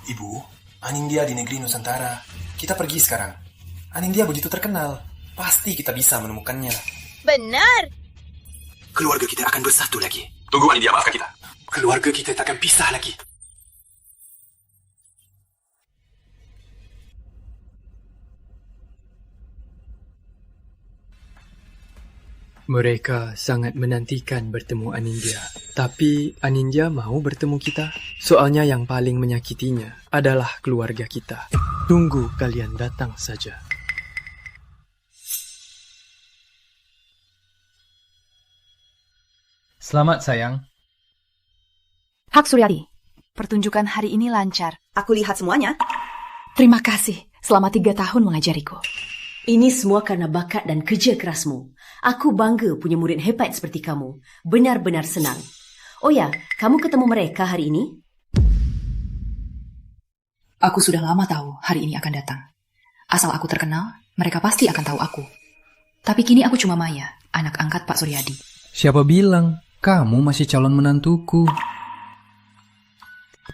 Ibu, Anindya di negeri Nusantara. Kita pergi sekarang. Anindya begitu terkenal. Pasti kita bisa menemukannya. Benar. Keluarga kita akan bersatu lagi. Tunggu Anindya, maafkan kita. Keluarga kita tak akan pisah lagi. Mereka sangat menantikan bertemu Anindya. Tapi Anindya mau bertemu kita? Soalnya yang paling menyakitinya adalah keluarga kita. Tunggu kalian datang saja. Selamat sayang. Hak Suryadi, pertunjukan hari ini lancar. Aku lihat semuanya. Terima kasih selama 3 tahun mengajariku. Ini semua karena bakat dan kerja kerasmu. Aku bangga punya murid hebat seperti kamu. Benar-benar senang. Oh ya, kamu ketemu mereka hari ini? Aku sudah lama tahu hari ini akan datang. Asal aku terkenal, mereka pasti akan tahu aku. Tapi kini aku cuma Maya, anak angkat Pak Suryadi. Siapa bilang kamu masih calon menantuku?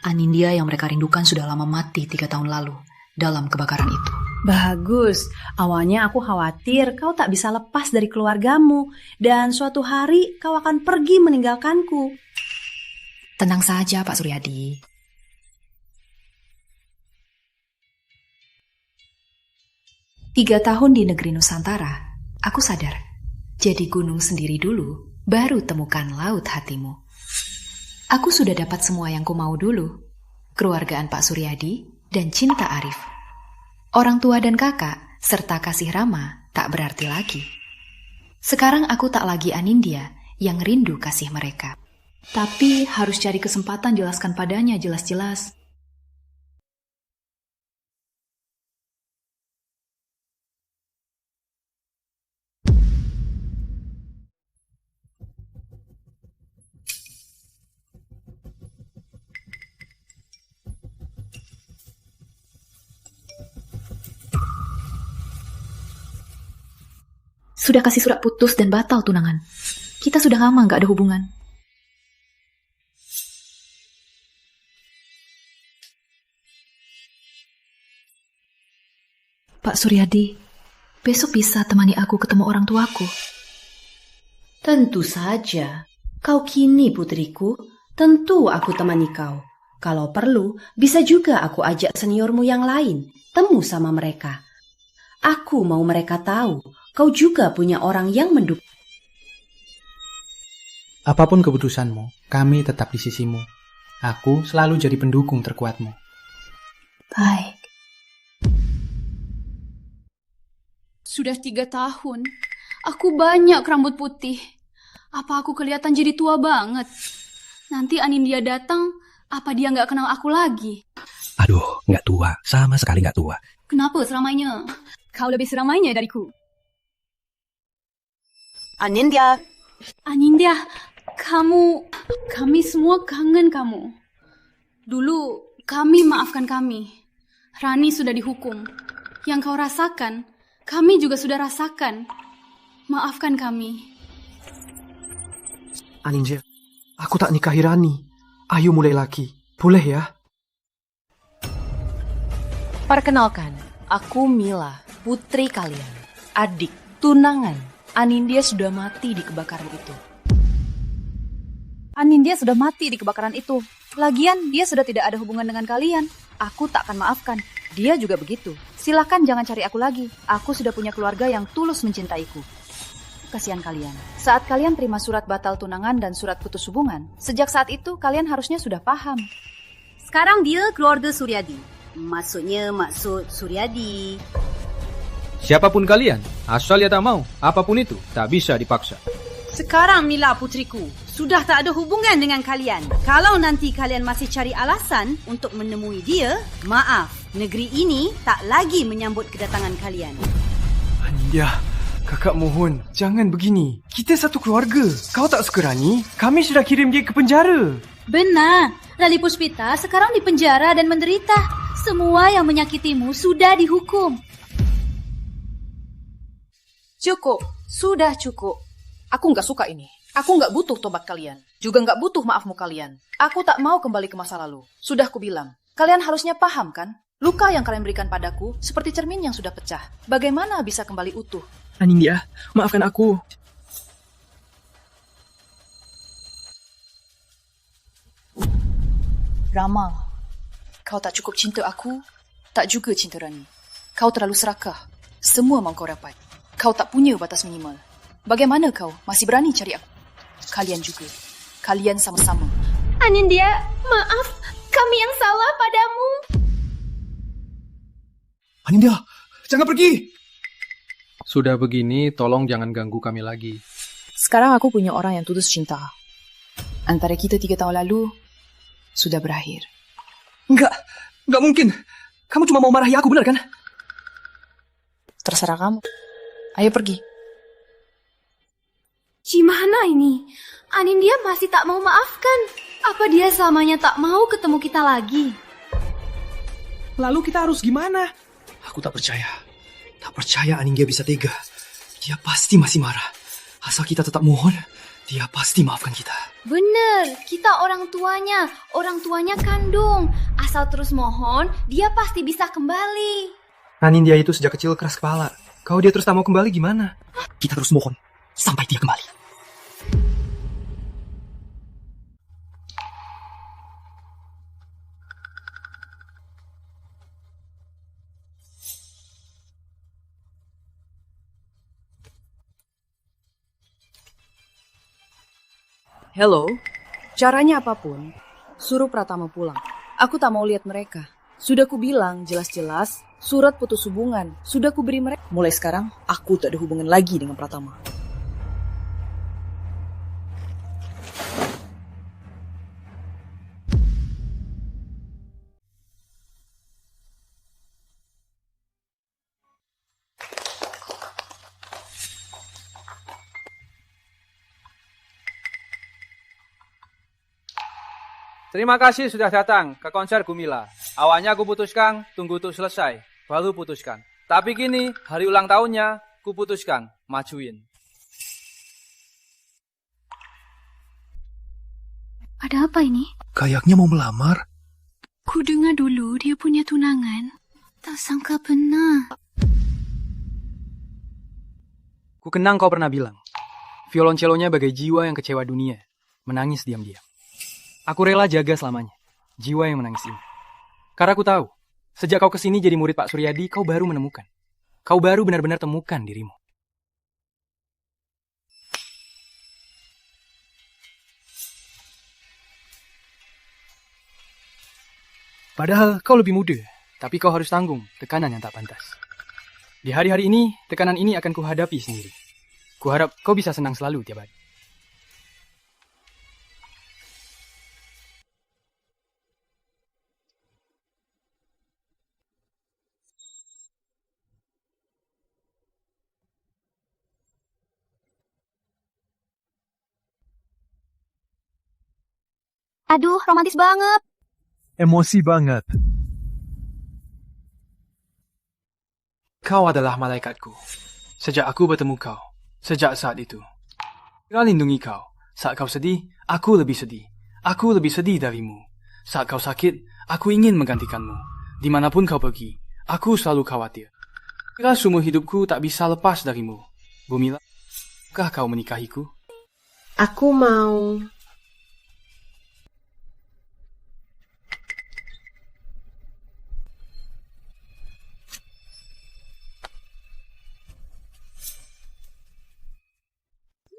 Anindya yang mereka rindukan sudah lama mati 3 tahun lalu dalam kebakaran itu. Bagus, awalnya aku khawatir kau tak bisa lepas dari keluargamu dan suatu hari kau akan pergi meninggalkanku. Tenang saja Pak Suryadi. Tiga tahun di negeri Nusantara, aku sadar. Jadi gunung sendiri dulu, baru temukan laut hatimu. Aku sudah dapat semua yang ku mau dulu. Keluargaan Pak Suryadi dan cinta Arif. Orang tua dan kakak, serta kasih Rama tak berarti lagi. Sekarang aku tak lagi Anindya yang rindu kasih mereka. Tapi harus cari kesempatan jelaskan padanya jelas-jelas. Sudah kasih surat putus dan batal tunangan. Kita sudah lama gak ada hubungan. Pak Suryadi, besok bisa temani aku ketemu orang tuaku. Tentu saja. Kau kini putriku, tentu aku temani kau. Kalau perlu, bisa juga aku ajak seniormu yang lain, temu sama mereka. Aku mau mereka tahu, kau juga punya orang yang mendukung. Apapun keputusanmu, kami tetap di sisimu. Aku selalu jadi pendukung terkuatmu. Baik. Sudah 3 tahun, aku banyak rambut putih. Apa aku kelihatan jadi tua banget? Nanti Anindya datang, apa dia nggak kenal aku lagi? Aduh, nggak tua. Sama sekali nggak tua. Kenapa seramainya? Kau lebih seramainya dariku. Anindya. Anindya, kami semua kangen kamu. Dulu, kami maafkan kami. Rani sudah dihukum. Yang kau rasakan, kami juga sudah rasakan. Maafkan kami. Anindya, aku tak nikahi Rani. Ayo mulai lagi. Boleh ya? Perkenalkan, aku Mila, putri kalian. Adik, tunangan. Anindya sudah mati di kebakaran itu. Anindya sudah mati di kebakaran itu. Lagian dia sudah tidak ada hubungan dengan kalian. Aku tak akan maafkan. Dia juga begitu. Silakan jangan cari aku lagi. Aku sudah punya keluarga yang tulus mencintaiku. Kasihan kalian. Saat kalian terima surat batal tunangan dan surat putus hubungan, sejak saat itu kalian harusnya sudah paham. Sekarang dia keluarga Suryadi. Maksudnya maksud Suryadi. Siapapun kalian, asal dia tak mau, apapun itu tak bisa dipaksa. Sekarang Mila putriku, sudah tak ada hubungan dengan kalian. Kalau nanti kalian masih cari alasan untuk menemui dia, maaf, Negeri ini tak lagi menyambut kedatangan kalian. Anindya, kakak mohon, jangan begini. Kita satu keluarga. Kau tak suka Rani? Kami sudah kirim dia ke penjara. Benar, Rani Puspita sekarang di penjara dan menderita. Semua yang menyakitimu sudah dihukum. Cukup, sudah cukup. Aku nggak suka ini. Aku nggak butuh tobat kalian. Juga nggak butuh maafmu kalian. Aku tak mau kembali ke masa lalu. Sudah kubilang. Kalian harusnya paham kan? Luka yang kalian berikan padaku seperti cermin yang sudah pecah. Bagaimana bisa kembali utuh? Anindya, maafkan aku. Rama, kau tak cukup cinta aku, tak juga cinta Rani. Kau terlalu serakah. Semua mau kau dapat. Kau tak punya batas minimal. Bagaimana kau masih berani cari aku? Kalian juga. Kalian sama-sama. Anindya, maaf. Kami yang salah padamu. Anindya, jangan pergi. Sudah begini, tolong jangan ganggu kami lagi. Sekarang aku punya orang yang tulus cinta. Antara kita 3 tahun lalu, sudah berakhir. Enggak mungkin. Kamu cuma mau marahi aku, benar kan? Terserah kamu. Ayo pergi. Gimana ini? Anindya masih tak mau maafkan. Apa dia selamanya tak mau ketemu kita lagi? Lalu kita harus gimana? Aku tak percaya. Tak percaya Anindya bisa tega. Dia pasti masih marah. Asal kita tetap mohon, dia pasti maafkan kita. Bener, kita orang tuanya kandung. Asal terus mohon, dia pasti bisa kembali. Anindya itu sejak kecil keras kepala. Kalau dia terus tak mau kembali gimana? Kita terus mohon, sampai dia kembali. Hello, caranya apapun, suruh Pratama pulang. Aku tak mau lihat mereka. Sudah kubilang jelas-jelas, surat putus hubungan. Sudah kuberi mereka. Mulai sekarang, aku tak ada hubungan lagi dengan Pratama. Terima kasih sudah datang ke konser Gumila. Awalnya aku putuskan tunggu untuk selesai, baru putuskan. Tapi kini, hari ulang tahunnya, ku putuskan majuin. Ada apa ini? Kayaknya mau melamar. Ku dengar dulu dia punya tunangan. Tak sangka benar. Ku kenang kau pernah bilang, violoncelonya bagai jiwa yang kecewa dunia, menangis diam-diam. Aku rela jaga selamanya, jiwa yang menangis ini. Karena aku tahu, sejak kau kesini jadi murid Pak Suryadi, kau baru menemukan. Kau baru benar-benar temukan dirimu. Padahal kau lebih muda, tapi kau harus tanggung tekanan yang tak pantas. Di hari-hari ini, tekanan ini akan kuhadapi sendiri. Kuharap kau bisa senang selalu tiap hari. Aduh, romantis banget. Emosi banget. Kau adalah malaikatku. Sejak aku bertemu kau, sejak saat itu. Aku lindungi kau. Saat kau sedih, aku lebih sedih. Aku lebih sedih darimu. Saat kau sakit, aku ingin menggantikanmu. Dimanapun kau pergi, aku selalu khawatir. Kira seumur hidupku tak bisa lepas darimu. Bumila, maukah kau menikahiku? Aku mau.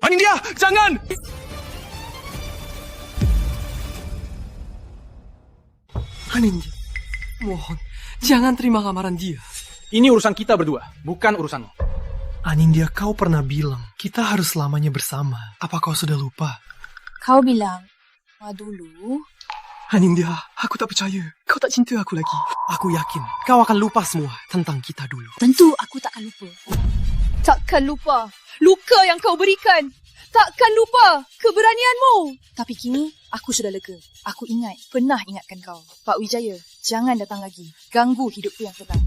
Anindya, jangan! Anindya, mohon, jangan terima lamaran dia. Ini urusan kita berdua, bukan urusanmu. Anindya, kau pernah bilang kita harus selamanya bersama. Apa kau sudah lupa? Kau bilang, dulu, Anindya, aku tak percaya. Kau tak cinta aku lagi. Aku yakin kau akan lupa semua tentang kita dulu. Tentu aku takkan lupa. Takkan lupa luka yang kau berikan. Takkan lupa keberanianmu. Tapi kini aku sudah lega. Aku pernah ingatkan kau. Pak Wijaya, jangan datang lagi. Ganggu hidupku yang tenang.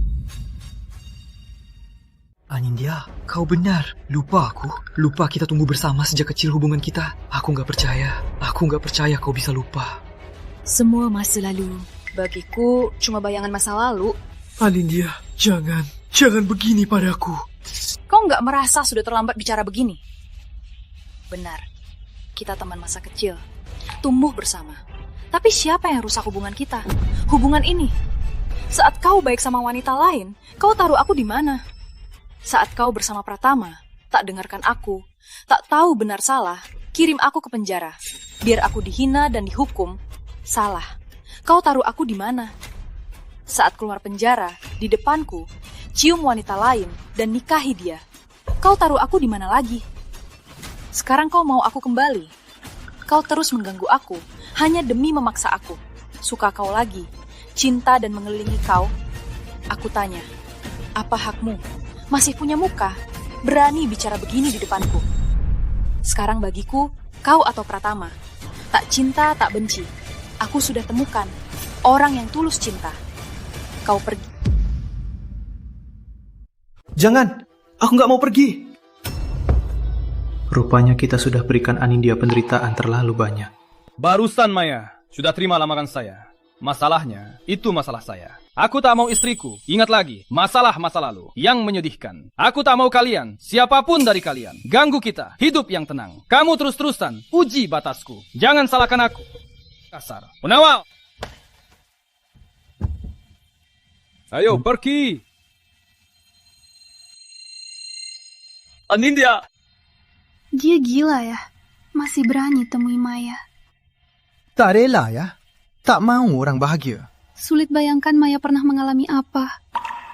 Anindya, kau benar. Lupa aku. Lupa kita tumbuh bersama sejak kecil hubungan kita. Aku gak percaya. Aku gak percaya kau bisa lupa. Semua masa lalu. Bagiku cuma bayangan masa lalu. Anindya, jangan. Jangan begini padaku. Kau nggak merasa sudah terlambat bicara begini? Benar, kita teman masa kecil. Tumbuh bersama. Tapi siapa yang rusak hubungan kita? Hubungan ini. Saat kau baik sama wanita lain, kau taruh aku di mana? Saat kau bersama Pratama, tak dengarkan aku, tak tahu benar salah, kirim aku ke penjara. Biar aku dihina dan dihukum. Salah. Kau taruh aku di mana? Saat keluar penjara, di depanku, cium wanita lain dan nikahi dia. Kau taruh aku di mana lagi? Sekarang kau mau aku kembali. Kau terus mengganggu aku, hanya demi memaksa aku. Suka kau lagi, cinta dan mengelilingi kau. Aku tanya, apa hakmu? Masih punya muka? Berani bicara begini di depanku? Sekarang bagiku, kau atau Pratama. Tak cinta, tak benci. Aku sudah temukan orang yang tulus cinta. Kau pergi. Jangan, aku gak mau pergi. Rupanya kita sudah berikan Anindya penderitaan terlalu banyak. Barusan Maya sudah terima lamaran saya. Masalahnya, itu masalah saya. Aku tak mau istriku. Ingat lagi, masalah masa lalu yang menyedihkan. Aku tak mau kalian, siapapun dari kalian, ganggu kita. Hidup yang tenang. Kamu terus-terusan uji batasku. Jangan salahkan aku. Kasar. Punawal. Ayo pergi. Anindya. Dia gila ya. Masih berani temui Maya. Tak rela ya. Tak mau orang bahagia. Sulit bayangkan Maya pernah mengalami apa.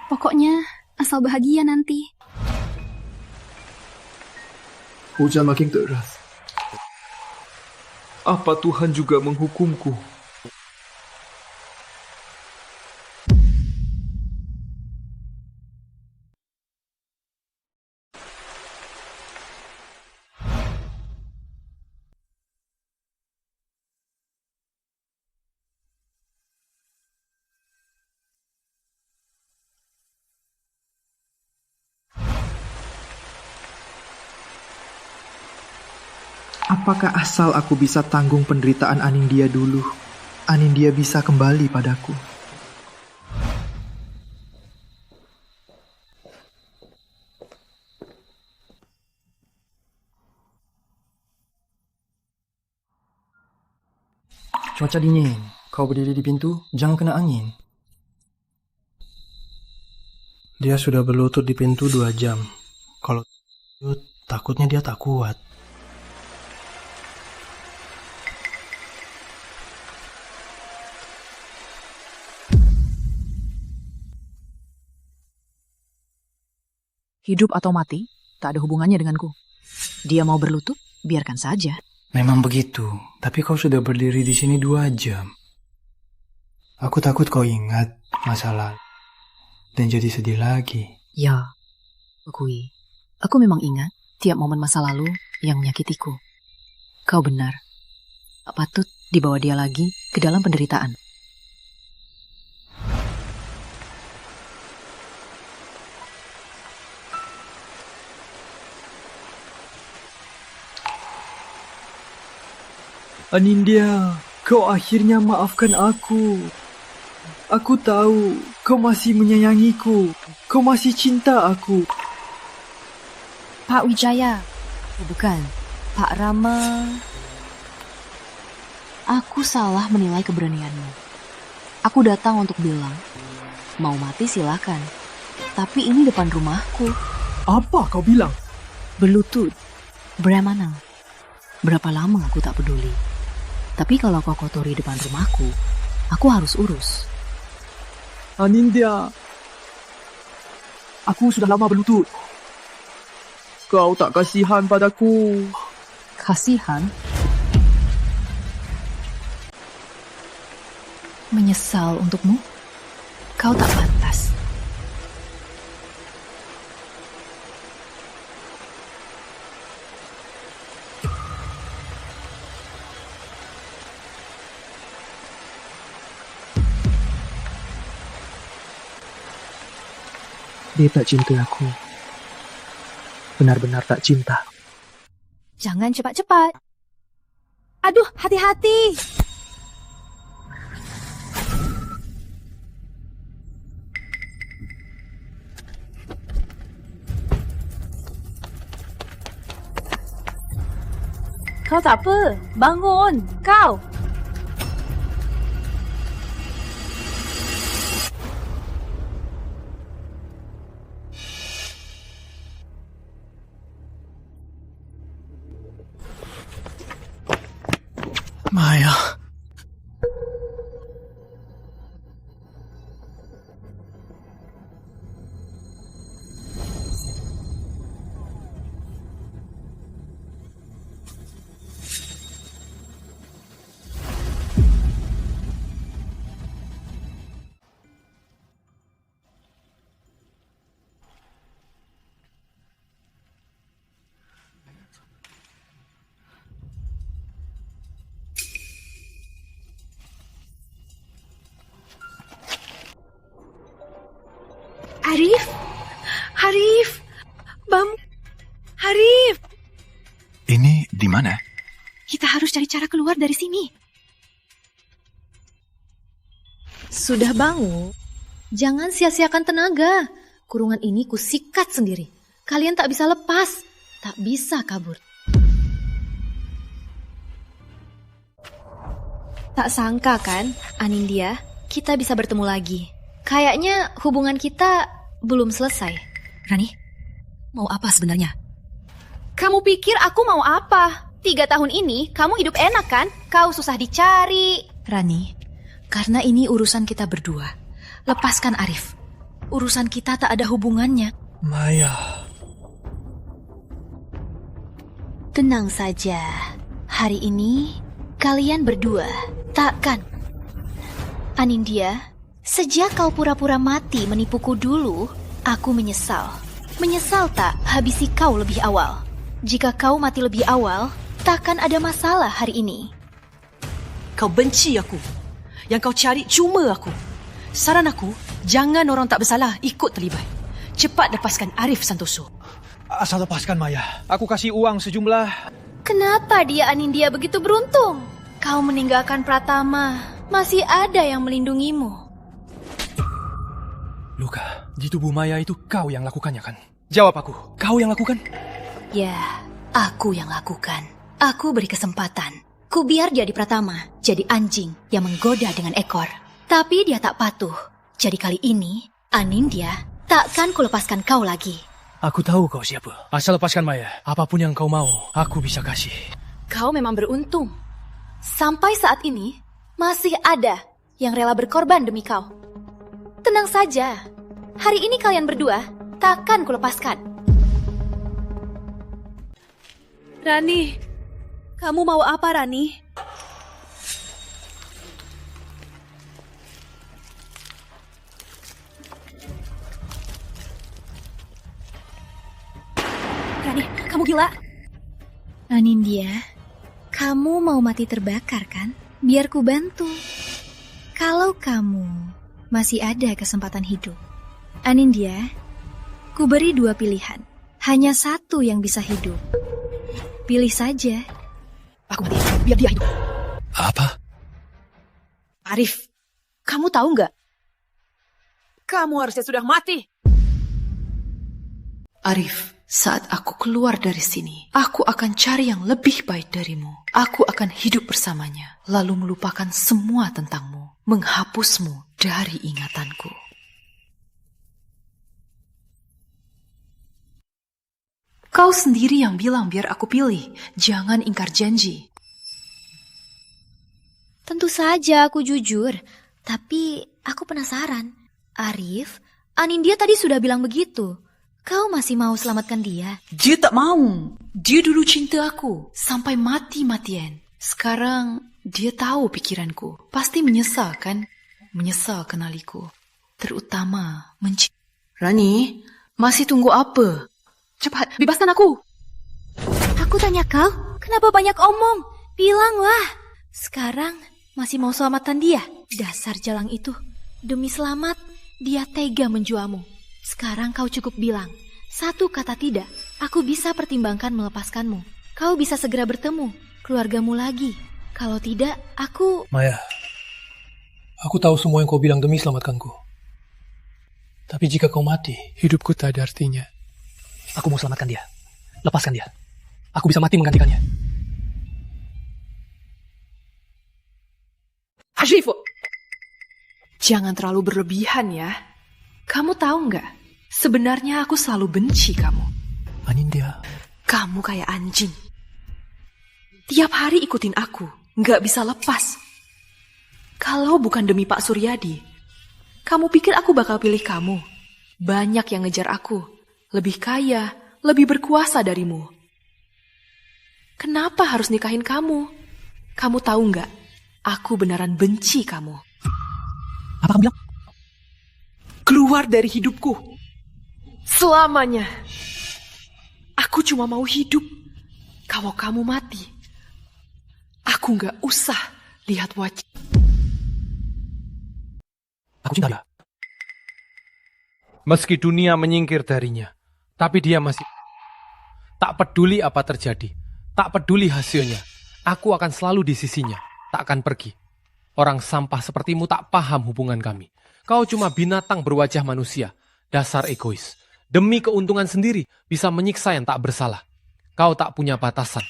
Pokoknya asal bahagia nanti. Hujan makin deras. Apa Tuhan juga menghukumku? Apakah asal aku bisa tanggung penderitaan Anindya dulu, Anindya bisa kembali padaku? Cuaca dingin. Kau berdiri di pintu, jangan kena angin. Dia sudah berlutut di pintu 2 jam. Kalau takutnya dia tak kuat. Hidup atau mati, tak ada hubungannya denganku. Dia mau berlutut, biarkan saja. Memang begitu, tapi kau sudah berdiri di sini 2 jam. Aku takut kau ingat masa lalu dan jadi sedih lagi. Ya, aku memang ingat tiap momen masa lalu yang menyakitiku. Kau benar, tak patut dibawa dia lagi ke dalam penderitaan. Anindya, kau akhirnya maafkan aku. Aku tahu kau masih menyayangiku. Kau masih cinta aku. Pak Wijaya. Bukan, Pak Rama. Aku salah menilai keberanianmu. Aku datang untuk bilang, mau mati silakan. Tapi ini depan rumahku. Apa kau bilang? Berlutut, beramana. Berapa lama aku tak peduli. Tapi kalau kau kotori depan rumahku, aku harus urus. Anindya, aku sudah lama berlutut. Kau tak kasihan padaku. Kasihan? Menyesal untukmu? Kau tak pantas. Dia tak cinta aku. Benar-benar tak cinta. Jangan cepat-cepat. Aduh, hati-hati. Kau tak apa. Bangun. Kau. Maya. Arif, Arif. Ini di mana? Kita harus cari cara keluar dari sini. Sudah bangun. Jangan sia-siakan tenaga. Kurungan ini kusikat sendiri. Kalian tak bisa lepas. Tak bisa kabur. Tak sangka kan, Anindya, kita bisa bertemu lagi. Kayaknya hubungan kita belum selesai. Rani, mau apa sebenarnya? Kamu pikir aku mau apa? 3 tahun ini kamu hidup enak kan? Kau susah dicari. Rani, karena ini urusan kita berdua. Lepaskan Arif. Urusan kita tak ada hubungannya. Maya. Tenang saja. Hari ini kalian berdua, takkan? Anindya, sejak kau pura-pura mati menipuku dulu, aku menyesal. Menyesal tak habisi kau lebih awal. Jika kau mati lebih awal, takkan ada masalah hari ini. Kau benci aku. Yang kau cari cuma aku. Saran aku, jangan orang tak bersalah ikut terlibat. Cepat lepaskan Arif Santoso. Asal lepaskan Maya. Aku kasih uang sejumlah. Kenapa dia Anindya begitu beruntung? Kau meninggalkan Pratama. Masih ada yang melindungimu. Luka, di tubuh Maya itu kau yang lakukannya kan? Jawab aku, kau yang lakukan? Ya, aku yang lakukan. Aku beri kesempatan. Ku biar jadi Pratama, jadi anjing yang menggoda dengan ekor. Tapi dia tak patuh. Jadi kali ini, Anindya, takkan ku lepaskan kau lagi. Aku tahu kau siapa. Asal lepaskan Maya. Apapun yang kau mau, aku bisa kasih. Kau memang beruntung. Sampai saat ini, masih ada yang rela berkorban demi kau. Tenang saja. Hari ini kalian berdua takkan kulepaskan. Rani, kamu mau apa, Rani? Rani, kamu gila? Anindya, kamu mau mati terbakar kan? Biar ku bantu. Kalau kamu masih ada kesempatan hidup, Anindya, ku beri 2 pilihan. Hanya satu yang bisa hidup. Pilih saja. Aku mati, biar dia hidup. Apa? Arif, kamu tahu nggak? Kamu harusnya sudah mati. Arif, saat aku keluar dari sini, aku akan cari yang lebih baik darimu. Aku akan hidup bersamanya, lalu melupakan semua tentangmu, menghapusmu dari ingatanku. Kau sendiri yang bilang biar aku pilih, jangan ingkar janji. Tentu saja aku jujur, tapi aku penasaran. Arif, Anindya tadi sudah bilang begitu. Kau masih mau selamatkan dia? Dia tak mau. Dia dulu cinta aku, sampai mati-matian. Sekarang dia tahu pikiranku. Pasti menyesal kan? menyesal kenaliku, terutama menci. Rani, masih tunggu apa? Cepat, bebaskan aku. Aku tanya kau, kenapa banyak omong? Bilanglah. Sekarang masih mau selamatan dia? Dasar jalang itu. Demi selamat, dia tega menjualmu. Sekarang kau cukup bilang. Satu kata tidak, aku bisa pertimbangkan melepaskanmu. Kau bisa segera bertemu keluargamu lagi. Kalau tidak, aku... Maya, aku tahu semua yang kau bilang demi selamatkanku. Tapi jika kau mati, hidupku tak ada artinya. Aku mau selamatkan dia. Lepaskan dia. Aku bisa mati menggantikannya. Hashifo, jangan terlalu berlebihan ya. Kamu tahu nggak? Sebenarnya aku selalu benci kamu. Anindya. Kamu kayak anjing. Tiap hari ikutin aku, nggak bisa lepas. Kalau bukan demi Pak Suryadi, kamu pikir aku bakal pilih kamu? Banyak yang ngejar aku, lebih kaya, lebih berkuasa darimu. Kenapa harus nikahin kamu? Kamu tahu nggak? Aku beneran benci kamu. Apa kamu bilang? Keluar dari hidupku. Selamanya. Aku cuma mau hidup. Kalau kamu mati, aku nggak usah lihat wajah. Aku cinta dia. Meski dunia menyingkir darinya, tapi dia masih tak peduli apa terjadi, tak peduli hasilnya. Aku akan selalu di sisinya, tak akan pergi. Orang sampah sepertimu tak paham hubungan kami. Kau cuma binatang berwajah manusia, dasar egois. Demi keuntungan sendiri bisa menyiksa yang tak bersalah. Kau tak punya batasan.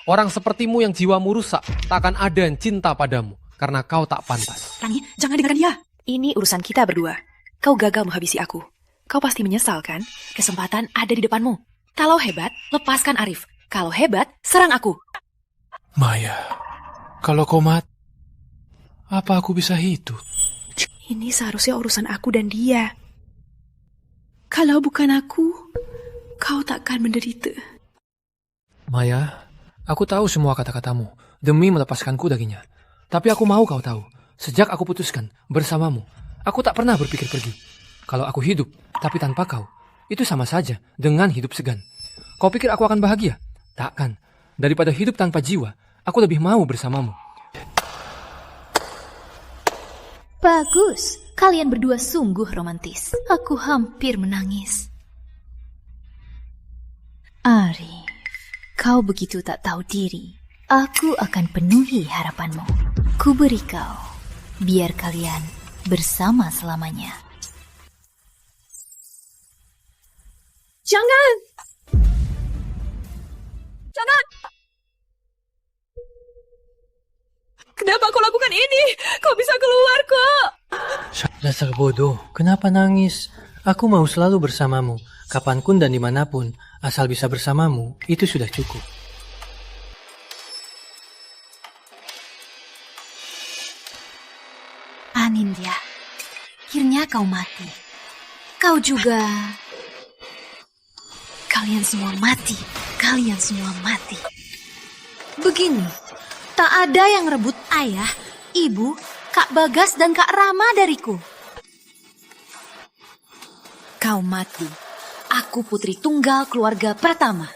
Orang sepertimu yang jiwamu rusak, tak akan ada yang cinta padamu karena kau tak pantas. Rani, jangan dengarkan dia. Ini urusan kita berdua. Kau gagal menghabisi aku. Kau pasti menyesal kan? Kesempatan ada di depanmu. Kalau hebat, lepaskan Arif. Kalau hebat, serang aku. Maya, kalau kau mati, apa aku bisa hidup? Ini seharusnya urusan aku dan dia. Kalau bukan aku, kau takkan menderita. Maya, aku tahu semua kata-katamu demi melepaskanku darinya. Tapi aku mau kau tahu, sejak aku putuskan bersamamu, aku tak pernah berpikir pergi. Kalau aku hidup, tapi tanpa kau, itu sama saja dengan hidup segan. Kau pikir aku akan bahagia? Takkan. Daripada hidup tanpa jiwa, aku lebih mau bersamamu. Bagus, kalian berdua sungguh romantis. Aku hampir menangis. Arif, kau begitu tak tahu diri. Aku akan penuhi harapanmu. Ku beri kau, biar kalian bersama selamanya. Jangan! Jangan! Kenapa kau lakukan ini? Kau bisa keluar kok! Dasar bodoh, kenapa nangis? Aku mau selalu bersamamu, kapanpun dan dimanapun. Asal bisa bersamamu, itu sudah cukup. Anindya, akhirnya kau mati. Kau juga. Kalian semua mati. Kalian semua mati. Begini, tak ada yang rebut ayah, ibu, Kak Bagas dan Kak Rama dariku. Kau mati. Aku putri tunggal keluarga pertama.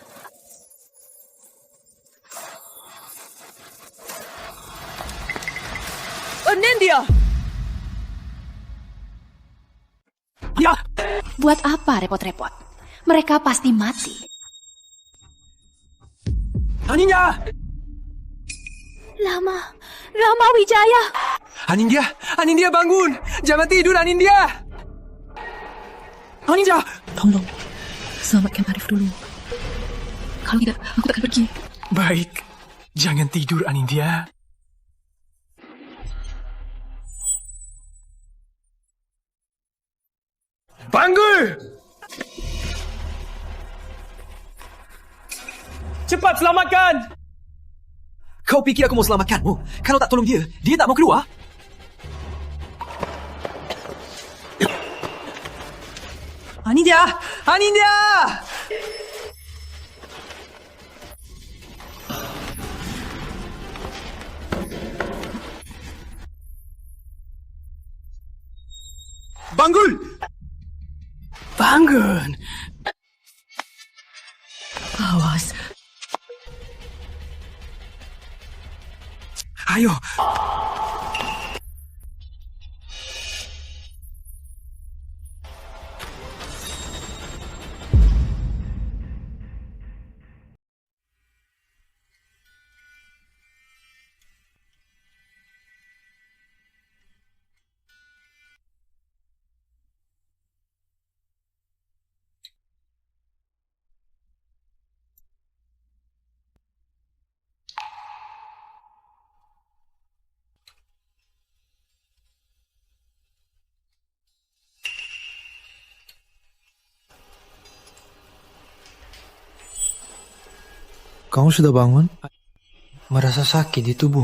Anindya! Ya! Buat apa repot-repot? Mereka pasti mati. Anindya! Rama Wijaya! Anindya bangun! Jangan tidur, Anindya! Anindya! Tolong, selamatkan Arif dulu. Kalau tidak, aku akan pergi. Baik, jangan tidur, Anindya. Panggul! Cepat selamatkan! Kau pikir aku mau selamatkanmu? Kalau tak tolong dia, dia tak mau keluar. Anindya! Anindya! Bangun! Bangun! Awas. Ayo. Kamu sudah bangun? Merasa sakit di tubuh?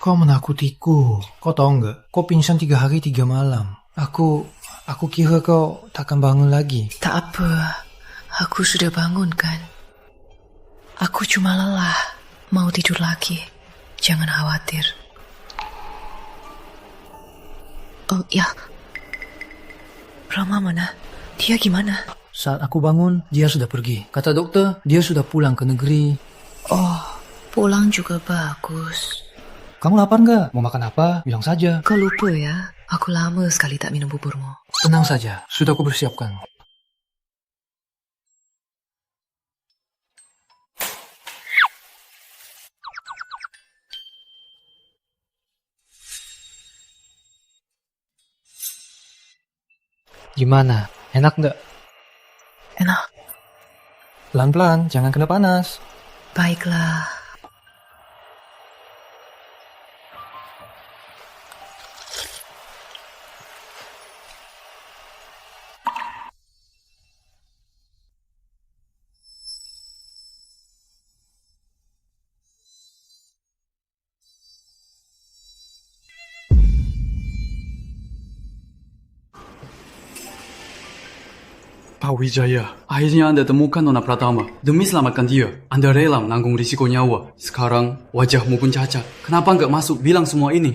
Kau menakutiku. Kau tahu nggak? Kau pingsan 3 hari 3 malam. Aku kira kau takkan bangun lagi. Tak apa, aku sudah bangun kan. Aku cuma lelah, mau tidur lagi. Jangan khawatir. Oh ya, Rama mana? Dia gimana? Saat aku bangun, dia sudah pergi. Kata dokter, dia sudah pulang ke negeri. Oh, pulang juga bagus. Kamu lapar nggak? Mau makan apa? Bilang saja. Kau lupa ya, aku lama sekali tak minum buburmu. Tenang saja, sudah aku persiapkan. Gimana? Enak nggak? Enak. Pelan-pelan, jangan kena panas. Baiklah. Pak Wijaya, akhirnya Anda temukan Nona Pratama. Demi selamatkan dia, Anda rela menanggung risiko nyawa. Sekarang, wajahmu pun cacat. Kenapa nggak masuk bilang semua ini?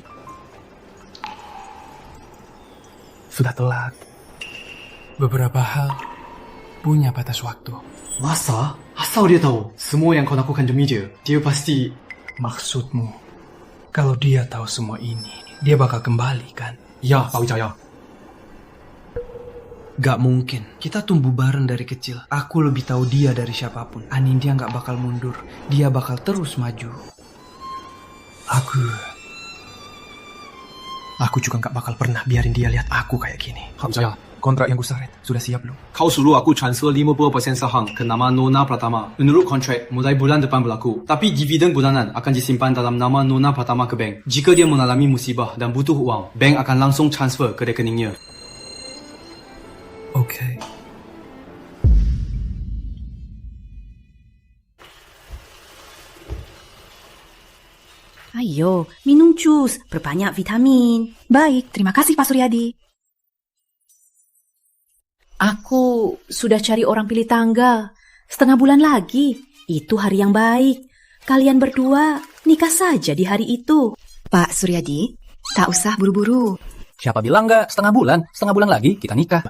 Sudah telat. Beberapa hal punya batas waktu. Masa? Asal dia tahu semua yang kau lakukan demi dia, dia pasti... Maksudmu, kalau dia tahu semua ini, dia bakal kembali kan? Ya, Pak Wijaya. Gak mungkin. Kita tumbuh bareng dari kecil. Aku lebih tahu dia dari siapapun. Anindya gak bakal mundur. Dia bakal terus maju. Aku juga gak bakal pernah biarin dia lihat aku kayak gini. Pak Wijaya, kontrak yang kusaret sudah siap belum? Kau suruh aku transfer 50% saham ke nama Nona Pratama. Menurut kontrak, mulai bulan depan berlaku. Tapi dividen bulanan akan disimpan dalam nama Nona Pratama ke bank. Jika dia mengalami musibah dan butuh uang, bank akan langsung transfer ke rekeningnya. Oke. Ayo, minum jus, berbanyak vitamin. Baik, terima kasih Pak Suryadi. Aku sudah cari orang pilih tanggal. 1/2 bulan lagi. Itu hari yang baik. Kalian berdua nikah saja di hari itu. Pak Suryadi, tak usah buru-buru. Siapa bilang nggak? 1/2 bulan. 1/2 bulan lagi kita nikah.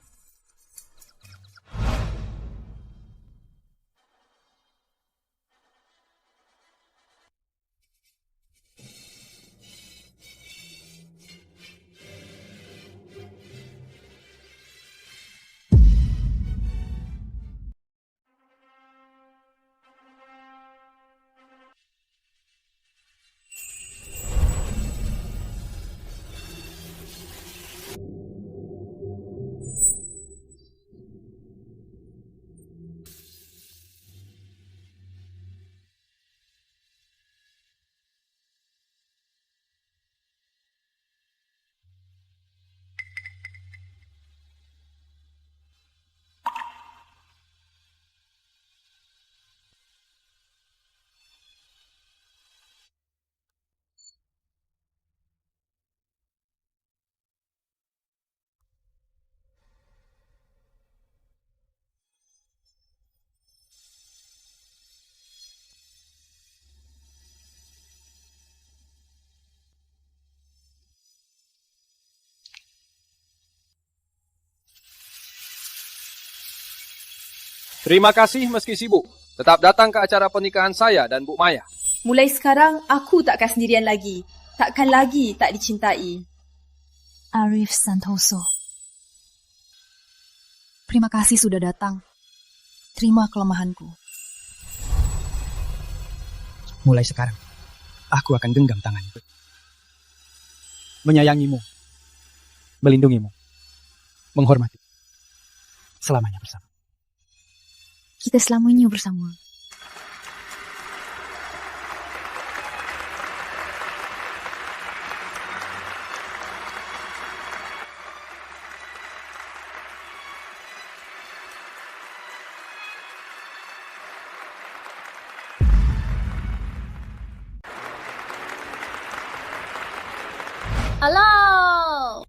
Terima kasih meski sibuk. Tetap datang ke acara pernikahan saya dan Bu Maya. Mulai sekarang, aku takkan sendirian lagi. Takkan lagi tak dicintai. Arif Santoso. Terima kasih sudah datang. Terima kelemahanku. Mulai sekarang, aku akan genggam tanganmu. Menyayangimu. Melindungimu. Menghormati. Selamanya bersama. Kita selamanya bersama. Halo.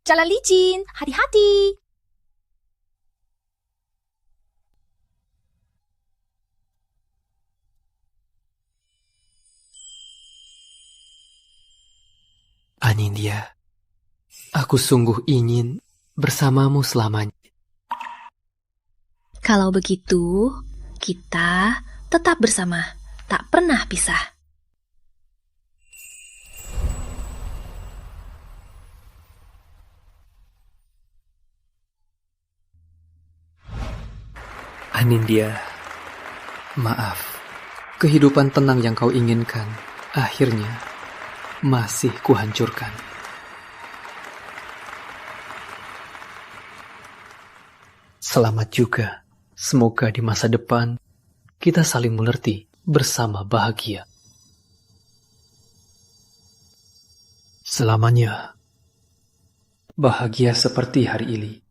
Jalan licin, hati-hati. Anindya, aku sungguh ingin bersamamu selamanya. Kalau begitu, kita tetap bersama, tak pernah pisah. Anindya, maaf. Kehidupan tenang yang kau inginkan, akhirnya masih kuhancurkan. Selamat juga. Semoga di masa depan kita saling mengerti bersama bahagia. Selamanya bahagia seperti hari ini.